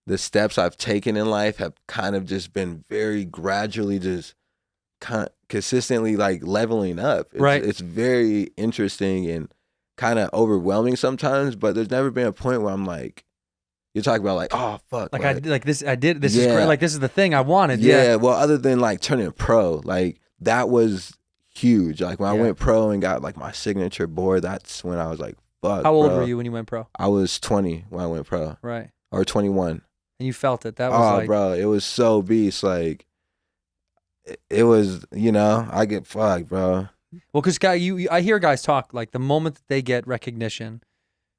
the steps I've taken in life have kind of just been very gradually, just consistently like leveling up. It's very interesting and kind of overwhelming sometimes, but there's never been a point where I'm like, you're talking about like, oh fuck, I did this is great, like this is the thing I wanted. Yeah, well, other than like turning pro, like that was huge. Like when I went pro and got like my signature board, that's when I was like, fuck. How old bro. were you when you went pro? I was 20 when I went pro. Right. Or 21. And you felt it. That was bro, it was so beast. Like it was, I get fucked, bro. Well, because I hear guys talk like the moment that they get recognition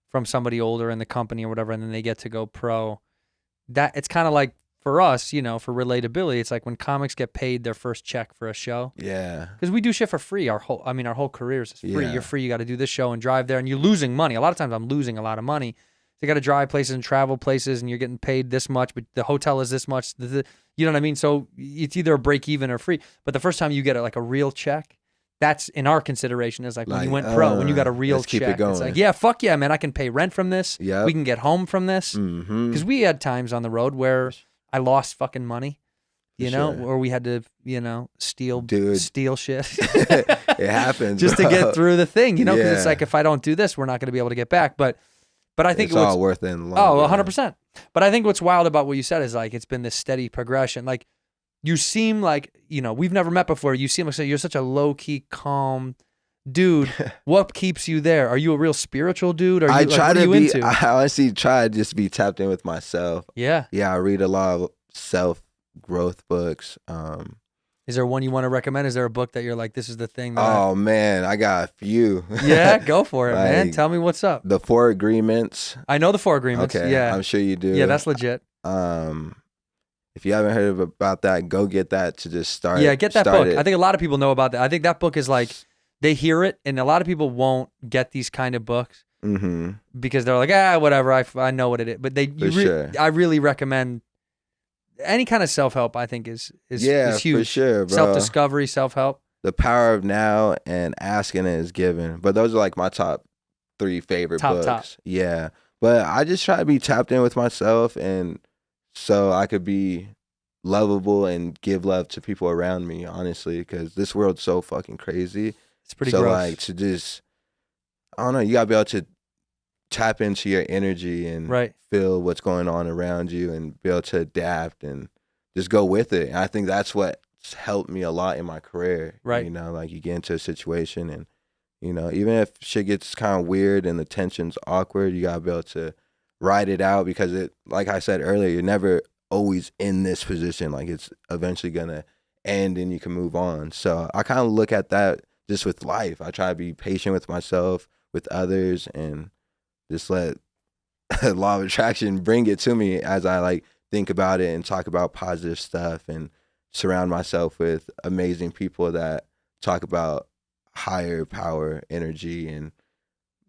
from somebody older in the company or whatever, and then they get to go pro. That it's kind of like for us, for relatability. It's like when comics get paid their first check for a show. Yeah. Because we do shit for free. Our whole careers is free. Yeah. You're free. You got to do this show and drive there, and you're losing money. A lot of times, I'm losing a lot of money. You got to drive places and travel places, and you're getting paid this much, but the hotel is this much. You know what I mean? So it's either a break even or free. But the first time you get like a real check, that's in our consideration is like when you went pro, when you got a real let's check. keep it going. It's like, yeah, fuck yeah, man. I can pay rent from this. Yep. We can get home from this. Because we had times on the road where I lost fucking money, or we had to, steal shit. It happens. Just to get through the thing, because Yeah. it's like, if I don't do this, we're not going to be able to get back. But I think it's all worth it in the long Oh, run. 100%. But I think what's wild about what you said is like it's been this steady progression. Like you seem like, we've never met before. You seem like you're such a low-key, calm dude. What keeps you there? Are you a real spiritual dude? I try to be. Into? I honestly try to just be tapped in with myself. Yeah. Yeah, I read a lot of self-growth books. Is there one you want to recommend? Is there a book that you're like, this is the thing that Oh man, I got a few. Yeah, go for it, man. Like, Tell me what's up. The 4 Agreements. I know the 4 Agreements. Okay, Yeah. I'm sure you do. Yeah, that's legit. If you haven't heard about that, go get that to just start. Yeah, get that book. it. I think a lot of people know about that. I think that book is like, they hear it, and a lot of people won't get these kind of books because they're like, whatever, I know what it is. But I really recommend any kind of self-help. I think is huge. For sure, bro. Self-discovery, self-help. The Power of Now and Asking It Is Given. But those are like my top 3 favorite books. Top. Yeah. But I just try to be tapped in with myself, and so I could be lovable and give love to people around me, honestly, because this world's so fucking crazy. It's pretty so gross. Like to just, I don't know, you gotta be able to tap into your energy and feel what's going on around you and be able to adapt and just go with it. And I think that's what's helped me a lot in my career. Right. Like you get into a situation and, even if shit gets kind of weird and the tension's awkward, you gotta be able to ride it out, because it, like I said earlier, you're never always in this position. Like it's eventually gonna end and you can move on. So I kind of look at that just with life. I try to be patient with myself, with others, and just let law of attraction bring it to me as I like think about it and talk about positive stuff and surround myself with amazing people that talk about higher power energy and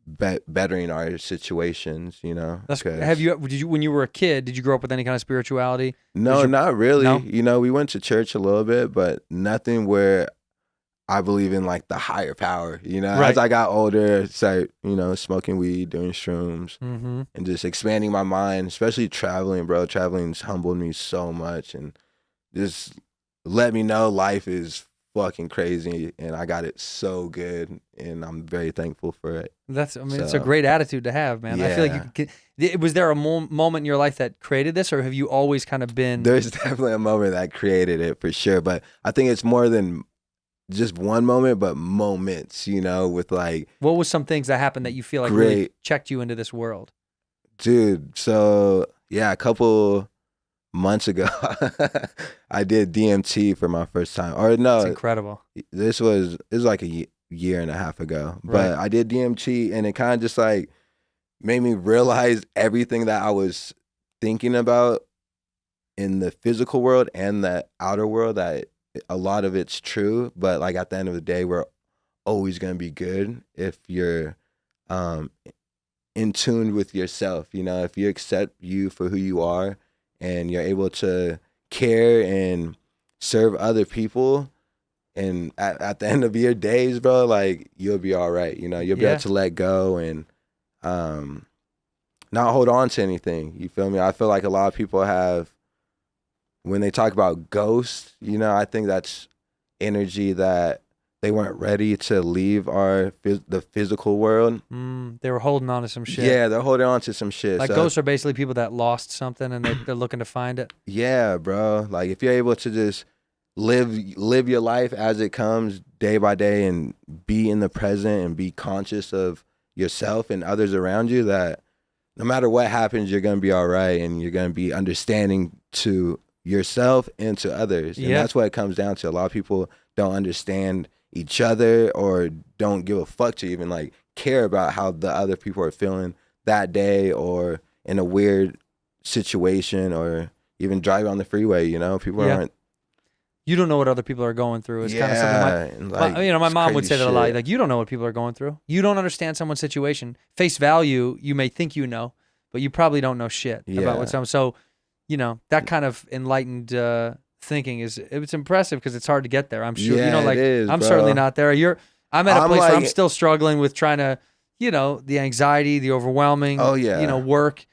bettering our situations, you know. That's 'Cause- did you when you were a kid, did you grow up with any kind of spirituality? No, not really. No? You know, we went to church a little bit, but nothing where I believe in like the higher power, you know. Right. As I got older, started, you know, smoking weed, doing shrooms, Mm-hmm. and just expanding my mind, especially traveling, bro. Traveling's humbled me so much and just let me know life is fucking crazy and I got it so good and I'm very thankful for it. It's a So, great attitude to have, man. I feel like was there a moment in your life that created this, or have you always kind of been? There's definitely a moment that created it for sure, but I think it's more than just one moment, but moments, you know, with like, What was some things that happened that you feel like really checked you into this world? dude, so yeah, a couple months ago, I did DMT for my first time. Or no, It's incredible. it was like a year and a half ago. Right. But I did DMT and it kind of just like made me realize everything that I was thinking about in the physical world and the outer world, that a lot of it's true, but like at the end of the day, we're always going to be good if you're in tune with yourself. You know, if you accept you for who you are and you're able to care and serve other people, and at the end of your days, bro, like you'll be all right. You know, you'll be able to let go and not hold on to anything. You feel me? I feel like a lot of people have, when they talk about ghosts, you know, I think that's energy that they weren't ready to leave the physical world. They were holding on to some shit. Yeah, they're holding on to some shit. Like so, ghosts are basically people that lost something and they're looking to find it. yeah, bro. Like if you're able to just live your life as it comes day by day and be in the present and be conscious of yourself and others around you, that no matter what happens, you're going to be all right and you're going to be understanding to yourself and to others. And that's what it comes down to. A lot of people don't understand each other or don't give a fuck to even like care about how the other people are feeling that day or in a weird situation or even driving on the freeway, you know. People aren't. You don't know what other people are going through. It's kind of something my mom would say that a lot. Like, you don't know what people are going through. You don't understand someone's situation. Face value, you may think you know, but you probably don't know shit about what someone. So, you know, that kind of enlightened thinking it's impressive because it's hard to get there. I'm sure. Yeah, you know, like it is, I'm bro. certainly not there. I'm at a place where I'm like- still struggling with trying to, you know, the anxiety, the overwhelming, you know, work,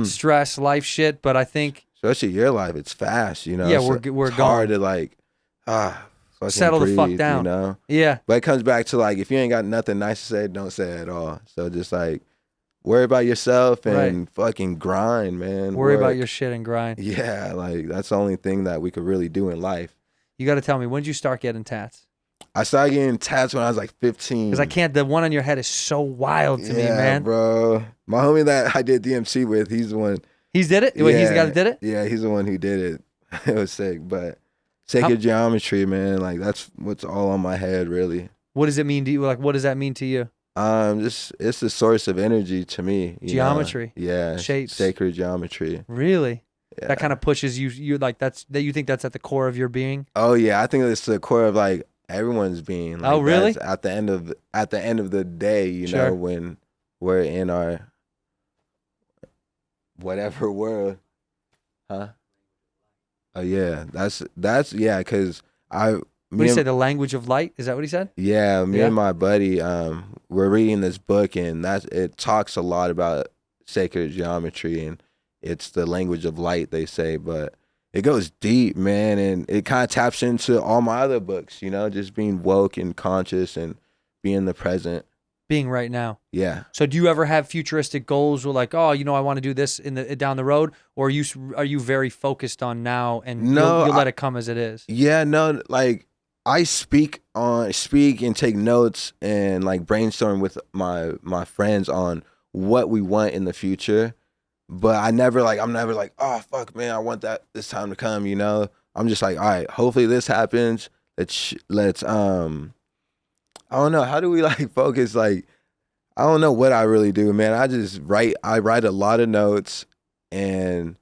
stress, life shit. But I think, especially your life, it's fast, you know. Yeah, so we're it's going. hard to like fucking Settle the fuck breathe, down. you know. yeah, But it comes back to like, if you ain't got nothing nice to say, don't say it at all. So just like worry about yourself and fucking grind, man. worry about Work. your shit and grind. Yeah, like that's the only thing that we could really do in life. You got to tell me, when did you start getting tats? I started getting tats when I was like 15. Because I can't. The one on your head is so wild to me, man. Bro. My homie that I did DMC with, he's the one. He's did it. Wait, he's the guy that did it. Yeah, he's the one who did it. It was sick, but sacred geometry, man. Like that's what's all on my head, really. What does it mean to you? Like, what does that mean to you? Just it's the source of energy to me. You Geometry. know? Yeah. Shapes. Sacred geometry. Really? Yeah. That kind of pushes you. You like that you think that's at the core of your being. Oh yeah, I think it's the core of like everyone's being. Like, Oh, really? that's at the end of the day, you know, when we're in our whatever world, huh? Oh yeah, that's yeah, because What did he say? The language of light? Is that what he said? Yeah, me and my buddy, we're reading this book, and it talks a lot about sacred geometry, and it's the language of light, they say, but it goes deep, man, and it kind of taps into all my other books, you know, just being woke and conscious and being the present. Being right now. Yeah. So do you ever have futuristic goals where like, oh, you know, I want to do this down the road, or are you very focused on now and you'll let it come as it is? Yeah, no, like I speak and take notes and like brainstorm with my friends on what we want in the future. But I'm never like, oh fuck, man, I want this time to come, you know. I'm just like, all right, hopefully this happens. Let's I don't know, how do we like focus? Like, I don't know what I really do, man. I write a lot of notes and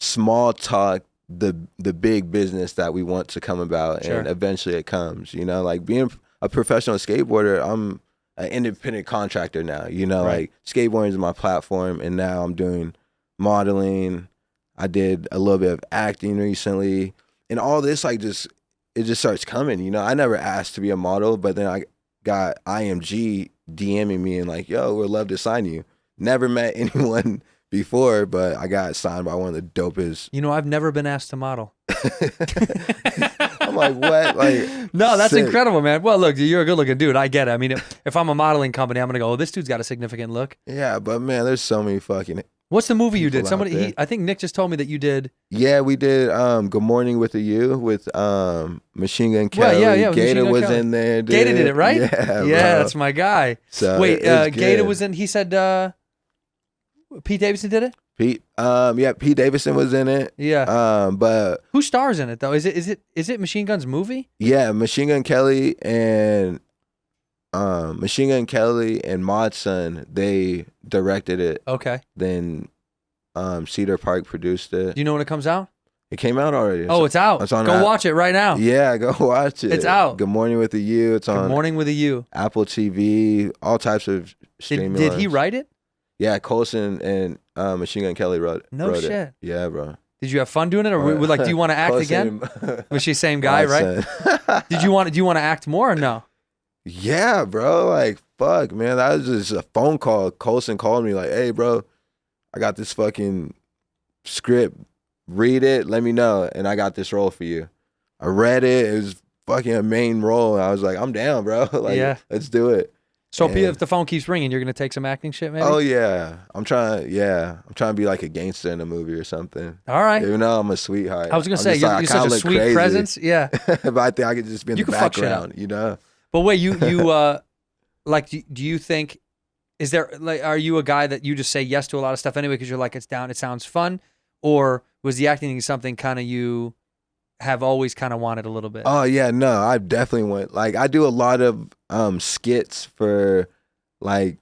small talk the big business that we want to come about, and eventually it comes, you know. Like being a professional skateboarder, an independent contractor now. You know, Right. like skateboarding is my platform, and now I'm doing modeling. I did a little bit of acting recently, and all this like it just starts coming. You know, I never asked to be a model, but then I got IMG DMing me and like, yo, we'd love to sign you. Never met anyone before, but I got signed by one of the dopest. You know, I've never been asked to model. I'm like, what? Like, No, that's sick. incredible, man. Well, look, you're a good looking dude. I get it. I mean, if I'm a modeling company, I'm gonna go, oh, this dude's got a significant look. Yeah, but man, there's so many fucking. What's the movie you did? People out there. I think Nick just told me that you did. Yeah, we did Good Morning with a U with Machine Gun Kelly. Well, yeah, with Gata Machine Gun was Kelly. in there, dude. Gata did it, right? Yeah, bro. that's my guy. So Wait, it's Gata good. was in. He said Pete Davidson did it. Pete Davidson was in it. Yeah. But Who stars in it though? Is it Machine Gun's movie? yeah, Machine Gun Kelly and Modson, they directed it. Okay. Then Cedar Park produced it. Do you know when it comes out? It came out already. Oh, it's out. it's on Go watch it right now. Yeah, go watch it. It's out. Good Morning with a U. It's Good on Morning with a U. Apple TV, all types of streaming. Did he lines. write it? Yeah, Colson and Machine Gun Kelly wrote No shit. it. Yeah, bro. Did you have fun doing it, or like, do you want to act again? Was she same guy, right? Do you want to act more or no? Yeah, bro. Like, fuck, man. That was just a phone call. Colson called me like, hey, bro, I got this fucking script. Read it. Let me know. And I got this role for you. I read it. It was fucking a main role. And I was like, I'm down, bro. Like, Yeah. let's do it. So And- if the phone keeps ringing, you're gonna take some acting shit, maybe? Oh, yeah. I'm trying to be like a gangster in a movie or something. All right. Even though I'm a sweetheart. I was gonna I'm say just you're, like, I you're kinda such a look sweet crazy. presence. Yeah. But I think I could just be in You the can fuck shit background, up. you know? But wait, you like, do you think, is there, like, are you a guy that you just say yes to a lot of stuff anyway because you're like, it's down, it sounds fun? Or was the acting something kind of you have always kind of wanted a little bit? Oh, yeah, no, I definitely went. Like, I do a lot of skits for, like,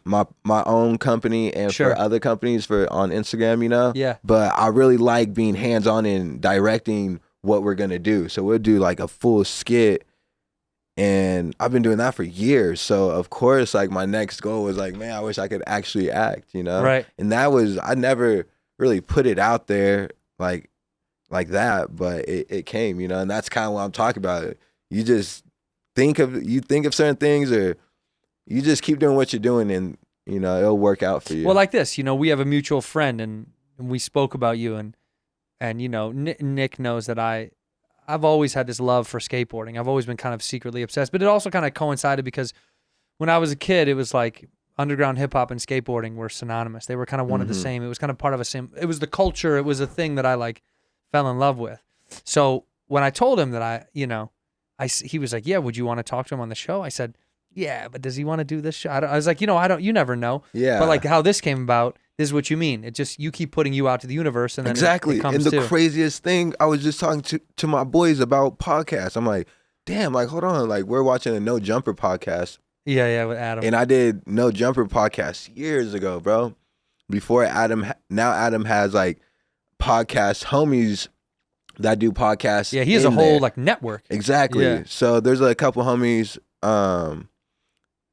my own company and Sure. for other companies on Instagram, you know? Yeah. But I really like being hands-on and directing what we're going to do. So we'll do, like, a full skit. And I've been doing that for years. So, of course, like, my next goal was like, man, I wish I could actually act, you know? Right. And that was, I never really put it out there like that, but it came, you know? And that's kind of what I'm talking about. You just think of certain things, or you just keep doing what you're doing, and, you know, it'll work out for you. Well, like this, you know, we have a mutual friend, and we spoke about you, and you know, Nick knows that I've always had this love for skateboarding. I've always been kind of secretly obsessed, but it also kind of coincided because when I was a kid, it was like underground hip hop and skateboarding were synonymous. They were kind of one of the same. It was kind of part of it was the culture. It was a thing that I like fell in love with. So when I told him that he was like, yeah, would you want to talk to him on the show? I said, yeah, but does he want to do this show? I was like, you know, you never know. Yeah. But like how this came about, this is what you mean. It just, you keep putting you out to the universe, and then exactly. it comes and the to. craziest thing, I was just talking to my boys about podcasts. I'm like, damn, like, hold on. Like, we're watching a No Jumper podcast. Yeah, with Adam. And I did No Jumper podcast years ago, bro. Before Adam, now Adam has like podcast homies that do podcasts. Yeah, he has a in whole there. like network. Exactly. Yeah. So there's like a couple homies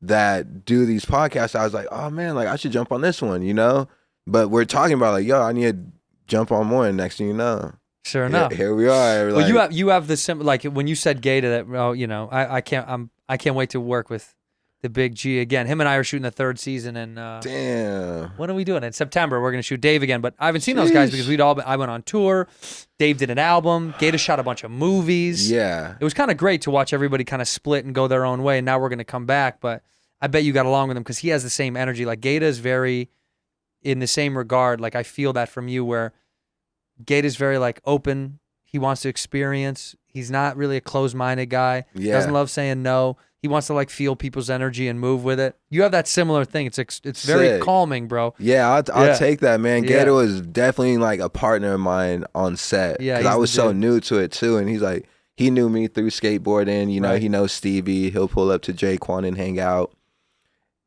that do these podcasts. I was like, oh man, like I should jump on this one, you know? But we're talking about like, yo, I need to jump on more. And next thing you know, Sure enough. here we are. Well, Like, you have the sim, like when you said Gata, that, oh, you know, I can't wait to work with the Big G again. Him and I are shooting the third season, and damn. when are we doing it? In September, we're gonna shoot Dave again. But I haven't seen those guys because I went on tour. Dave did an album. Gata shot a bunch of movies. Yeah. It was kind of great to watch everybody kind of split and go their own way. And now we're gonna come back, but I bet you got along with him because he has the same energy. Like Gata is very in the same regard. Like I feel that from you, where Gata's very like open. He wants to experience. He's not really a closed-minded guy. Yeah. Doesn't love saying no. He wants to like feel people's energy and move with it. You have that similar thing. It's very Sick. calming, bro. Yeah, I'll Yeah. take that, man. Yeah. Gata was definitely like a partner of mine on set. Yeah, 'cause he's I the was so dude. new to it too. And he's like, he knew me through skateboarding. You know, Right. he knows Stevie. He'll pull up to Jaquan and hang out.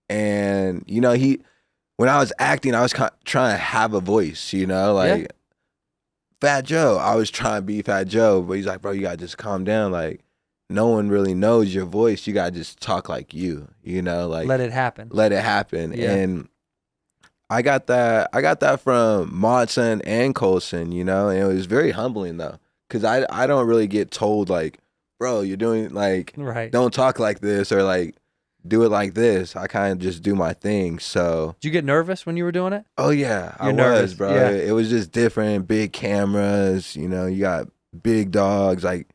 And, you know, when I was acting, I was trying to have a voice, you know, like Fat Joe. I was trying to be Fat Joe, but he's like, bro, you got to just calm down. Like, no one really knows your voice. You gotta just talk like you know, like Let it happen. let it happen. Yeah. And I got that from Modson and Colson, you know, and it was very humbling though, because I don't really get told like, bro, you're doing like, Right. don't talk like this or like do it like this. I kind of just do my thing. So Did you get nervous when you were doing it? oh yeah, I You're nervous, was, bro. yeah. It was just different, big cameras, you know, you got big dogs like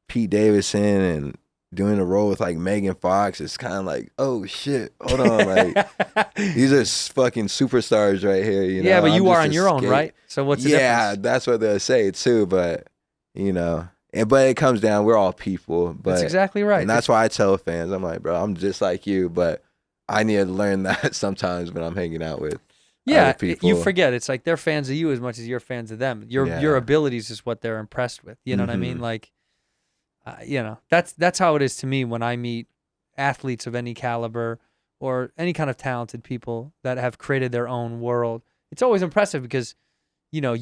Pete Davidson and doing a role with like Megan Fox. It's kind of like, oh shit, hold on, like these are fucking superstars right here, you know. Yeah, but you I'm are just on a your own, skate- right? So what's the Yeah, difference? that's what they'll say too, but you know, but it comes down, we're all people. But That's exactly right. and that's why I tell fans, I'm like, bro, I'm just like you, but I need to learn that sometimes when I'm hanging out with other people. You forget it's like they're fans of you as much as you're fans of them. Your abilities is what they're impressed with. You know what I mean? Like, you know, that's how it is to me when I meet athletes of any caliber or any kind of talented people that have created their own world. It's always impressive because, you know,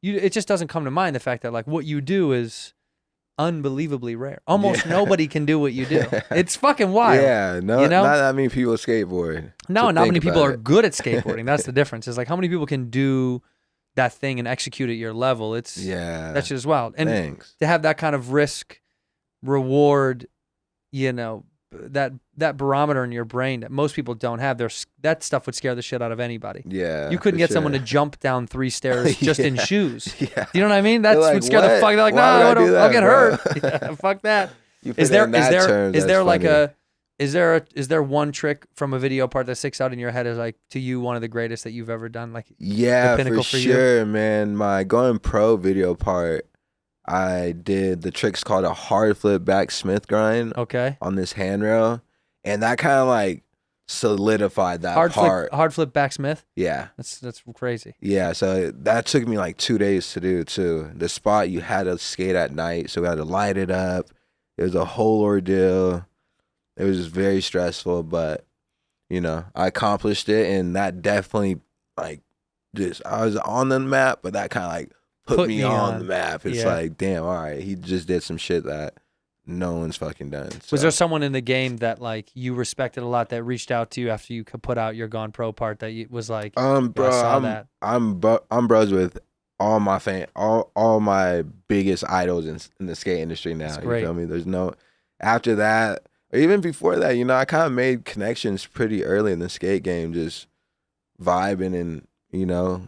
it just doesn't come to mind the fact that like what you do is unbelievably rare. Almost nobody can do what you do. It's fucking wild. Yeah, no, you know? not that many people skateboard. No, to not think many people about are it. good at skateboarding. That's the difference. It's like how many people can do that thing and execute at your level. It's that shit is wild. And Thanks. to have that kind of risk reward, you know, that barometer in your brain that most people don't have. That stuff would scare the shit out of anybody. Yeah, You couldn't for get someone to sure. jump down 3 stairs just in shoes. Yeah. You know what I mean? That They're would scare the "What? fuck. They're like, Why would I do I'll that, get bro?" hurt. Yeah, fuck that. You Is put it there in that terms, is that's there like funny. is there one trick from a video part that sticks out in your head as like to you one of the greatest that you've ever done? Like Yeah, the pinnacle for for you? sure, man. My going pro video part, I did the trick's called a hard flip back Smith grind Okay. on this handrail, and that kind of like solidified that Hard part. flip backsmith. Yeah, That's crazy. yeah. So that took me like 2 days to do too. The spot you had to skate at night, so we had to light it up. It was a whole ordeal. It was just very stressful, but you know, I accomplished it, and that definitely like just I was on the map, but that kind of like put me on the map. It's Yeah. like, damn, all right, he just did some shit that no one's fucking done. So. Was there someone in the game that like you respected a lot that reached out to you after you could put out your Gone Pro part that was like, bro, I saw that. I'm bros with all my all my biggest idols in the skate industry now. That's You great. feel me? There's no after that or even before that. You know, I kind of made connections pretty early in the skate game, just vibing, and you know,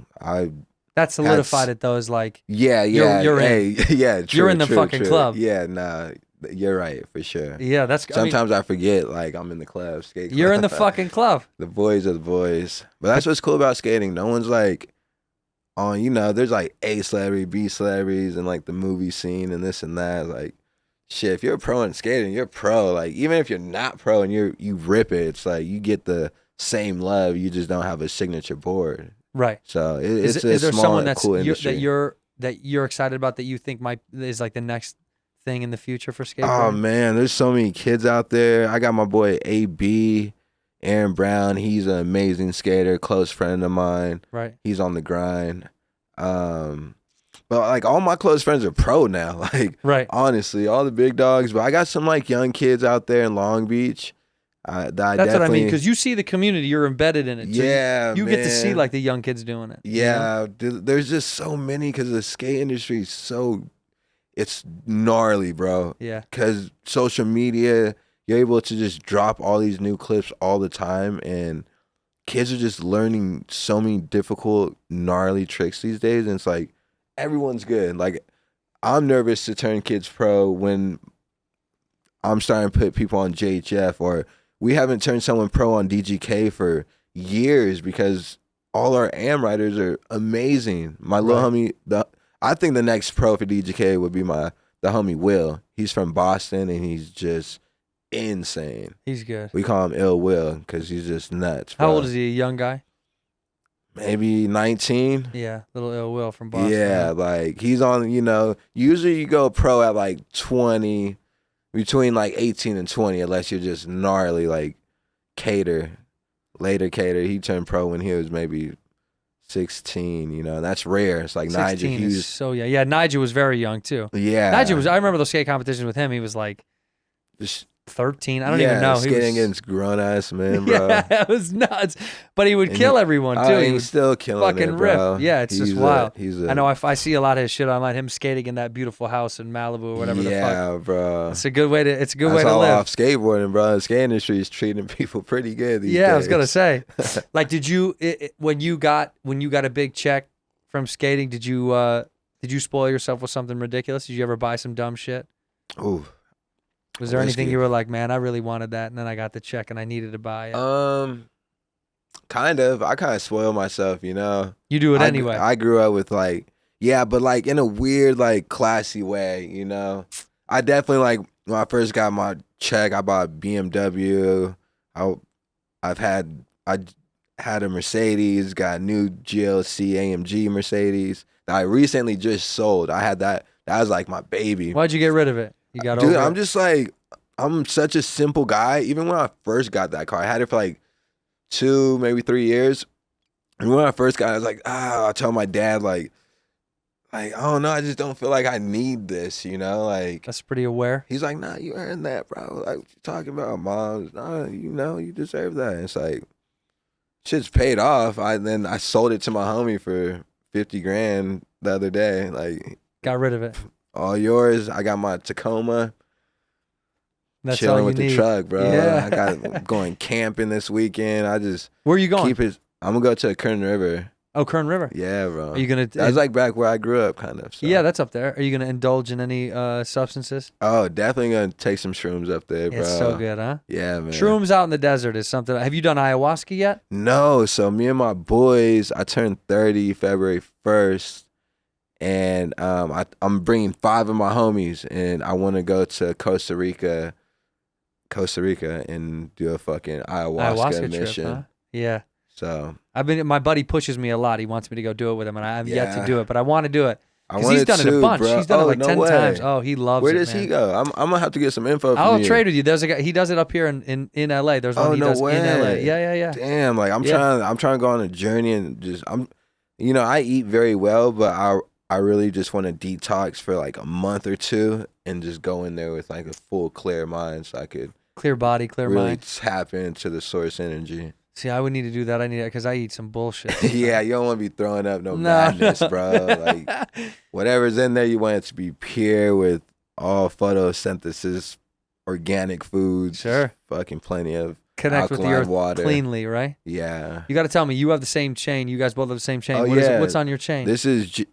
That solidified it though. Is like yeah, you're hey, yeah, true, You're in the true, fucking true. club. Yeah, nah, you're right for sure. yeah. That's I mean, Sometimes I forget, like I'm in the club, skate. you're in the club. fucking club. The boys are the boys. But that's what's cool about skating. No one's like on, you know, there's like A celebrity, B celebrities, and like the movie scene and this and that. Like, shit, if you're a pro in skating, you're pro. Like, even if you're not pro and you rip it, it's like you get the same love. You just don't have a signature board. Right. So Is it's there a small, someone that's cool that industry. you're excited about that you think is like the next thing in the future for Oh skateboarding? man, there's so many kids out there. I got my boy AB, Aaron Brown. He's an amazing skater, close friend of mine. Right. He's on the grind. But like all my close friends are pro now. Like Right. honestly, all the big dogs. But I got some like young kids out there in Long Beach. That's what I mean, because you see the community, you're embedded in it. So Yeah, you get to see man. like the young kids doing it. you know? Yeah, there's just so many because the skate industry is it's gnarly, bro. Yeah. Because social media, you're able to just drop all these new clips all the time, and kids are just learning so many difficult, gnarly tricks these days. And it's like everyone's good. Like I'm nervous to turn kids pro when I'm starting to put people on JHF, or we haven't turned someone pro on DGK for years because all our AM riders are amazing. My little homie, I think the next pro for DGK would be the homie Will. He's from Boston and he's just insane. He's good. We call him Ill Will because he's just nuts. How bro. old is he? A young guy? Maybe 19. Yeah, little ill will from Boston. Yeah, like he's on, you know, usually you go pro at like 20, between like 18 and 20, unless you're just gnarly like later Cater. He turned pro when he was maybe 16, you know, that's rare. It's like 16 Nigel is Hughes. so young. Yeah, Nigel was very young too. Yeah. Nigel was. I remember those skate competitions with him. He was like Just 13. I don't even know. He skating was, against grown ass men, bro. yeah, it was nuts. But he would And kill everyone too. He he's would still killing fucking it, bro. rip. Yeah, it's just He's wild. I I know. I see a lot of his shit online. Him skating in that beautiful house in Malibu or whatever the fuck. Yeah, bro. It's a good way to. It's a good way That's to all live. off skateboarding, bro. The skate industry is treating people pretty good these days. Yeah, I was gonna say. Like, did you when you got a big check from skating? Did you spoil yourself with something ridiculous? Did you ever buy some dumb shit? Ooh. Was there anything Whiskey. you were like, man, I really wanted that, and then I got the check and I needed to buy it? Kind of. I kind of spoil myself, you know. You do it anyway. I grew up with like, yeah, but like in a weird, like classy way, you know. I definitely like when I first got my check, I bought BMW. I had a Mercedes, got a new GLC AMG Mercedes that I recently just sold. I had that. That was like my baby. Why'd you get rid of it? You got Dude, over I'm it? just like, I'm such a simple guy. Even when I first got that car, I had it for like 2, maybe 3 years. And when I first got it, I was like, I told my dad, like, I don't know, I just don't feel like I need this, you know? Like, That's pretty aware. he's like, nah, you earned that, bro. Like, what you talking about, Mom? Nah, you know, you deserve that. And it's like, shit's paid off. Then I sold it to my homie for 50 grand the other day. Like, Got rid of it. all yours. I got my Tacoma. That's Chilling all you with need. the truck, bro. Yeah. I got going camping this weekend. I just Where are you going? keep it. I'm gonna go to Kern River. Oh, Kern River. Yeah, bro. Are you gonna? That's like back where I grew up, kind of. So. Yeah, that's up there. Are you gonna indulge in any substances? Oh, definitely gonna take some shrooms up there, bro. It's so good, huh? Yeah, man. Shrooms out in the desert is something. Have you done ayahuasca yet? No, so me and my boys, I turned 30 February 1st, and I'm bringing 5 of my homies, and I want to go to Costa Rica, and do a fucking ayahuasca mission. trip, huh? Yeah. So My buddy pushes me a lot. He wants me to go do it with him, and I have yet to Yeah. do it. But I want to do it I because want he's it done it a too, bunch. bro. He's done it like no 10 way. times. Oh, he loves Where it. does man. he go? I'm gonna have to get some info from I'll you. trade with you. There's a guy. He does it up here in LA. There's one Oh, he no does way. in LA. Yeah. Damn, like I'm Yeah. trying to go on a journey and just you know, I eat very well, but I really just want to detox for like a month or 2 and just go in there with like a full clear mind so I could Clear body, clear really mind. tap into the source energy. See, I would need to do that. I need it because I eat some bullshit. Yeah, you don't want to be throwing up no No. madness, bro. Like whatever's in there, you want it to be pure with all photosynthesis, organic foods. Sure. Fucking plenty of Connect with the alkaline earth water. cleanly, right? Yeah. You got to tell me. You have the same chain. You guys both have the same chain. Oh, What is it? yeah. What's on your chain? This is the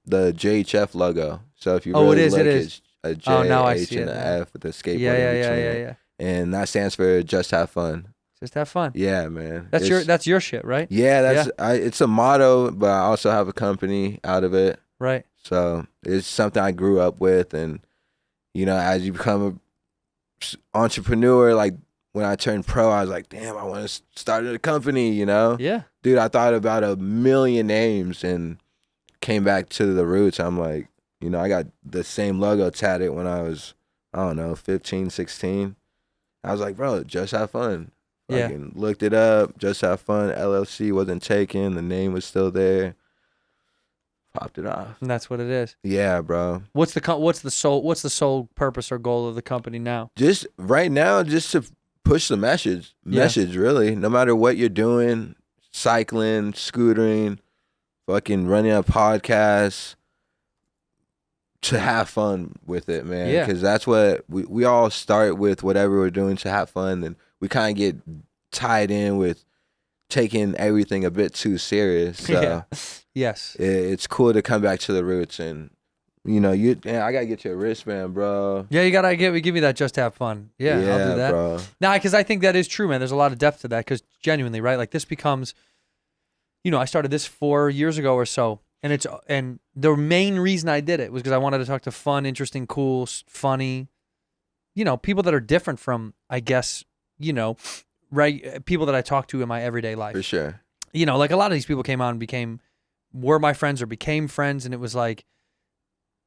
JHF logo. So if you Oh, it really is, look, it is. it's a J, Oh, now I H, see and it an now. F with the skateboard yeah, in between. yeah. And that stands for Just Have Fun. Just have fun. Yeah, man. That's your shit, right? Yeah, it's a motto, but I also have a company out of it. Right. So it's something I grew up with, and you know, as you become an entrepreneur, like when I turned pro, I was like, damn, I want to start a company, you know? Yeah. Dude, I thought about a million names and came back to the roots. I'm like, you know, I got the same logo tatted when I was, I don't know, 15, 16. I was like, bro, Just Have Fun. Yeah. Fucking looked it up. Just Have Fun. LLC wasn't taken. The name was still there. Popped it off. And that's what it is. Yeah, bro. What's the sole purpose or goal of the company now? Just right now, just to push the message. Really. No matter what you're doing, cycling, scootering, fucking running a podcast, to have fun with it, man. Yeah. Because that's what we all start with, whatever we're doing, to have fun. And we kind of get tied in with taking everything a bit too serious. So Yeah. Yes. it's cool to come back to the roots. And, you know, I got to get you a wristband, bro. Yeah, you gotta give me that. Just have fun. Yeah, I'll do that. Bro. Nah, because I think that is true, man. There's a lot of depth to that. Because genuinely, right? Like this becomes, you know, I started this 4 years ago or so, and the main reason I did it was because I wanted to talk to fun, interesting, cool, funny, you know, people that are different from, I guess, you know, right, people that I talk to in my everyday life. For sure. You know, like a lot of these people came on and were my friends or became friends, and it was like,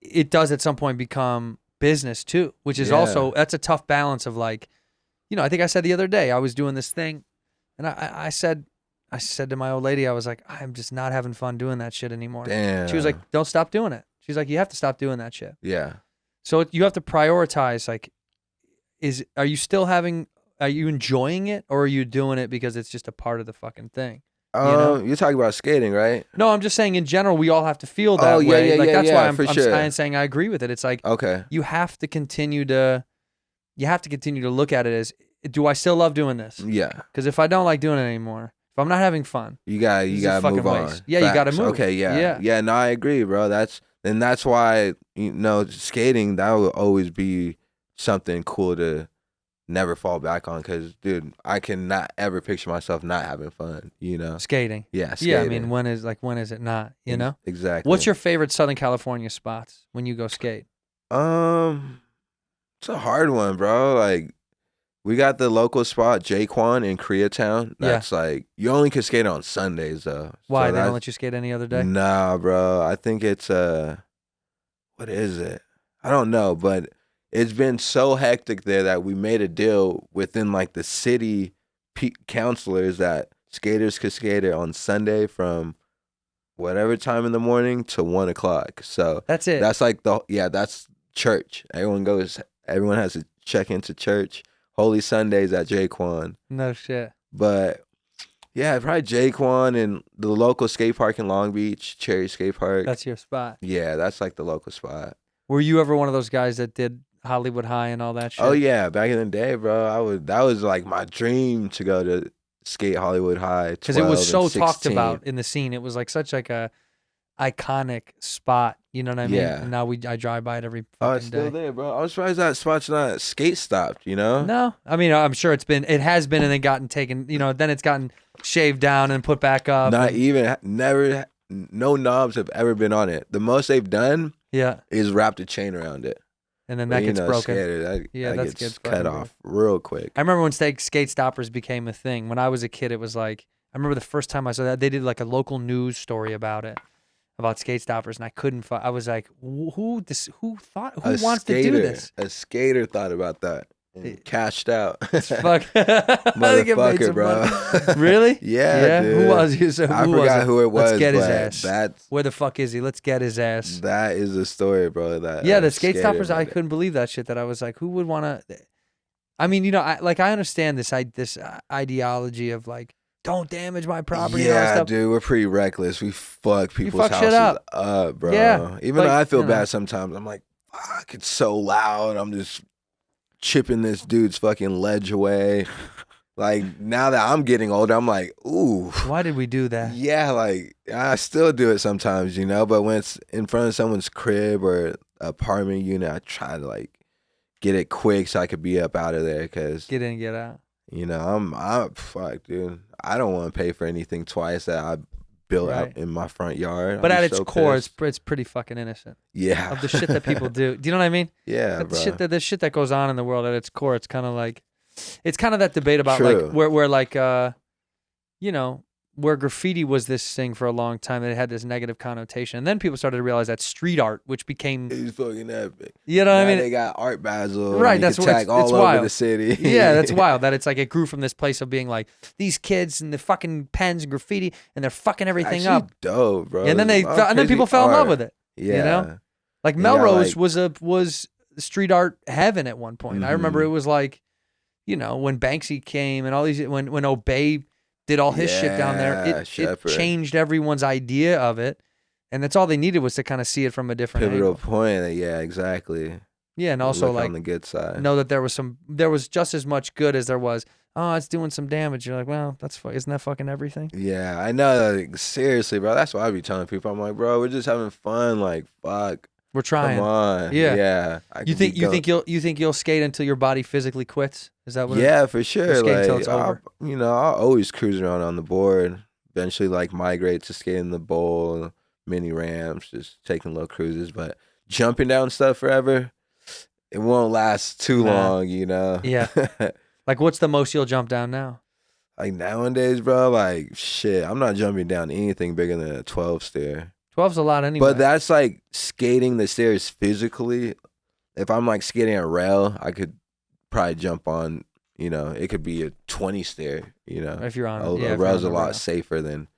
it does at some point become business too, which is also, that's a tough balance of like, you know, I think I said the other day, I was doing this thing and I said, I said to my old lady, I was like, I'm just not having fun doing that shit anymore. Damn. She was like, don't stop doing it. She's like, you have to stop doing that shit. Yeah. So you have to prioritize, like, are you enjoying it, or are you doing it because it's just a part of the fucking thing? You're talking about skating, right? No, I'm just saying in general, we all have to feel that way. Yeah, like yeah, that's yeah, why I'm sure. saying I agree with it. It's like, Okay. you have to continue to look at it as, do I still love doing this? Yeah. Because if I don't like doing it anymore, if I'm not having fun, You gotta move on. waste. Yeah, you gotta move. Okay, yeah. Yeah. No, I agree, bro. That's why, skating, that will always be something cool to never fall back on, because, dude, I cannot ever picture myself not having fun, skating. Yeah, skating. Yeah, I mean, when is it not, Exactly. What's your favorite Southern California spots when you go skate? It's a hard one, bro. Like, we got the local spot, Jaquan in Koreatown. That's like, you only can skate on Sundays, though. Why? So They don't let you skate any other day? Nah, bro. I think it's, what is it? I don't know, but it's been so hectic there that we made a deal within, like, the city counselors that skaters could skate it on Sunday from whatever time in the morning to 1 o'clock. So that's it. That's like that's church. Everyone has to check into church. Holy Sundays at Jaquan. No shit. But yeah, probably Jaquan and the local skate park in Long Beach, Cherry Skate Park. That's your spot. Yeah, that's like the local spot. Were you ever one of those guys that did Hollywood High and all that shit? Oh yeah, back in the day, bro. That was like my dream to go to skate Hollywood High. Because it was so talked about in the scene. It was like such like a iconic spot. You know what I mean? Yeah. And now I drive by it every fucking Oh, it's still day. there, bro. I was surprised that spot's not skate stopped, No, I mean, I'm sure it has been, and then gotten taken, then it's gotten shaved down and put back up. Never, no knobs have ever been on it. The most they've done is wrapped a chain around it. And then that gets broken. Skater, that gets gets cut off real quick. I remember when skate stoppers became a thing. When I was a kid, it was like, I remember the first time I saw that, they did like a local news story about skate stoppers, and I couldn't I was like, who wants to do this? A skater thought about that and cashed out. Fuck. Motherfucker, bro. Really? Yeah, dude. Who was he? I forgot who it was. Let's get his ass. Where the fuck is he? Let's get his ass. That is the story, bro. The skate stoppers, I couldn't believe that shit, that I was like, who would want to... I mean, I understand this ideology of like, don't damage my property. Yeah, and all stuff. dude, we're pretty reckless. We fuck people's fuck shit houses up, bro. Yeah, even though I feel bad sometimes. I'm like, fuck, it's so loud. I'm just chipping this dude's fucking ledge away. Like, now that I'm getting older, I'm like, ooh. Why did we do that? Yeah, like, I still do it sometimes, but when it's in front of someone's crib or apartment unit, I try to, like, get it quick so I could be up out of there, because... Get in, get out. I'm fuck, dude. I don't want to pay for anything twice that I built up in my front yard. But at its core, it's pretty fucking innocent. Yeah. Of the shit that people do. Do you know what I mean? Yeah, bro. The shit that goes on in the world, at its core, it's kind of like, it's kind of that debate about like where like where graffiti was this thing for a long time, that it had this negative connotation, and then people started to realize that street art, which became it's fucking epic. You know what I mean? They got Art Basel, right? That's what it's all wild. over the city. Yeah, that's wild. That it's like it grew from this place of being like these kids and the fucking pens and graffiti, and they're fucking everything up. Dope, bro. And then people fell in love with it. Yeah, like Melrose was street art heaven at one point. I remember it was like, when Banksy came and all these, when Obey did all his shit down there, it changed everyone's idea of it, and that's all they needed was to kind of see it from a different pivotal point. Yeah, exactly. Yeah, and also like on the good side, know that there was just as much good as there was. Oh, it's doing some damage. You're like, well, isn't that fucking everything? Yeah, I know. Like, seriously, bro. That's why I be telling people. I'm like, bro, we're just having fun. Like, fuck. We're trying. Come on. Yeah. You think you'll skate until your body physically quits? Is that what? Yeah, for sure. Skate like, until it's over. I'll always cruise around on the board. Eventually, like, migrate to skating the bowl, mini ramps, just taking little cruises. But jumping down stuff forever, it won't last too long. Yeah. Like, what's the most you'll jump down now? Like nowadays, bro. Like, shit, I'm not jumping down anything bigger than a 12 stair. 12's a lot anyway. But that's like skating the stairs physically. If I'm like skating a rail, I could probably jump on, you know, it could be a 20 stair, you know. If you're on a rail's a lot safer than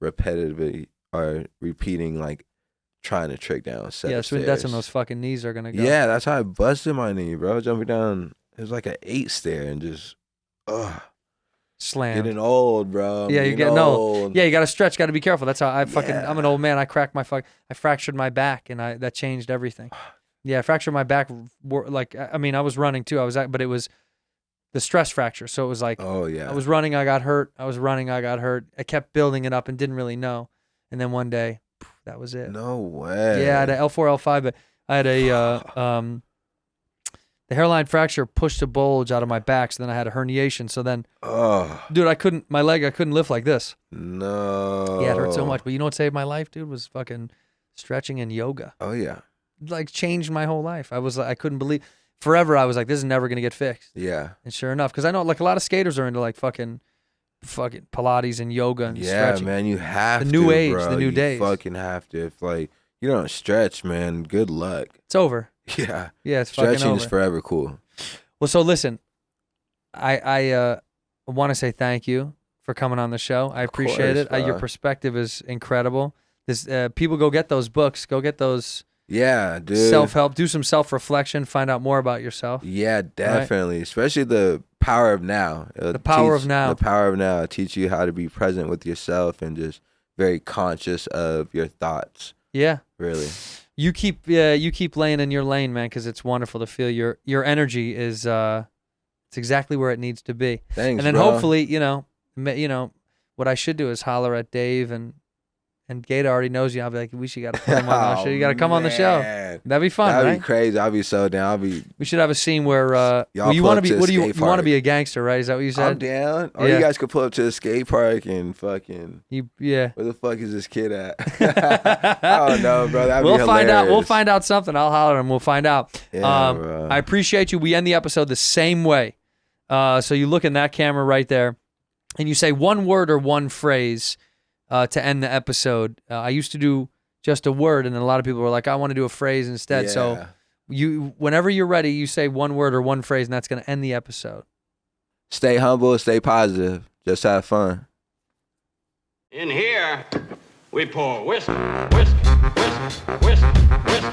repetitively or repeating, like trying to trick down set of stairs. That's when those fucking knees are gonna go. Yeah, that's how I busted my knee, bro. Jumping down, it was like an 8 stair and just, slam. Getting old, bro. Yeah, you're getting old. Yeah, you gotta stretch. Gotta be careful. That's how I fucking. Yeah. I'm an old man. I fractured my back, and that changed everything. Yeah, I fractured my back. Like, I mean, I was running too. But it was the stress fracture. So it was like, oh yeah, I was running, I got hurt. I was running, I got hurt. I kept building it up and didn't really know. And then one day, that was it. No way. Yeah, I had a L4, L5, but I had a the hairline fracture pushed a bulge out of my back. So then I had a herniation. So then, dude, I couldn't lift like this. No. Yeah, it hurt so much. But you know what saved my life, dude? Was fucking stretching and yoga. Oh yeah. Like changed my whole life. I couldn't believe. Forever, I was like, this is never gonna get fixed. Yeah. And sure enough, because I know like a lot of skaters are into like fucking Pilates and yoga and stretching. Yeah, man, you have the new age, bro. the new days. You fucking have to. If like you don't stretch, man, good luck. It's over. Yeah. Yeah, it's fucking over. Stretching is forever cool. Well, so listen, I want to say thank you for coming on the show. I appreciate it. Your perspective is incredible. This people go get those books. Go get those. Yeah, dude. Self-help. Do some self-reflection. Find out more about yourself. Yeah, definitely. Right? Especially the power of now. The power of now. The power of now. Teach you how to be present with yourself and just very conscious of your thoughts. Yeah. Really. You keep laying in your lane, man, because it's wonderful to feel your energy is it's exactly where it needs to be. Thanks, and then bro. hopefully, you know, what I should do is holler at Dave and Gata already knows you. I'll be like, you got to come on the show. You got to come on the show. That'd be fun, That'd right? be crazy. I'll be so down. We should have a scene where you want to be. What do you want to be a gangster, right? Is that what you said? I'm down. Or you guys could pull up to the skate park and fucking. Yeah. Where the fuck is this kid at? I don't know, bro. That'd be hilarious. Find out. We'll find out something. I'll holler and we'll find out. Yeah, bro. I appreciate you. We end the episode the same way. So you look in that camera right there, and you say one word or one phrase. To end the episode. I used to do just a word, and then a lot of people were like, I want to do a phrase instead. Yeah. So whenever you're ready, you say one word or one phrase, and that's going to end the episode. Stay humble, stay positive. Just have fun. In here, we pour whisk, whisk, whisk, whisk, whisk.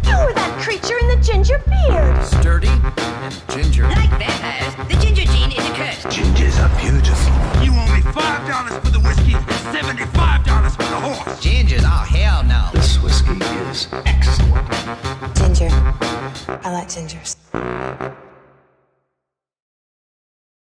You were that creature in the ginger beard. Sturdy and ginger. Like vampires, the ginger gene is a curse. Gingers are beautiful. You owe me $5 for the whiskey and $75 for the horse. Gingers? Oh, hell no. This whiskey is excellent. Ginger. I like gingers.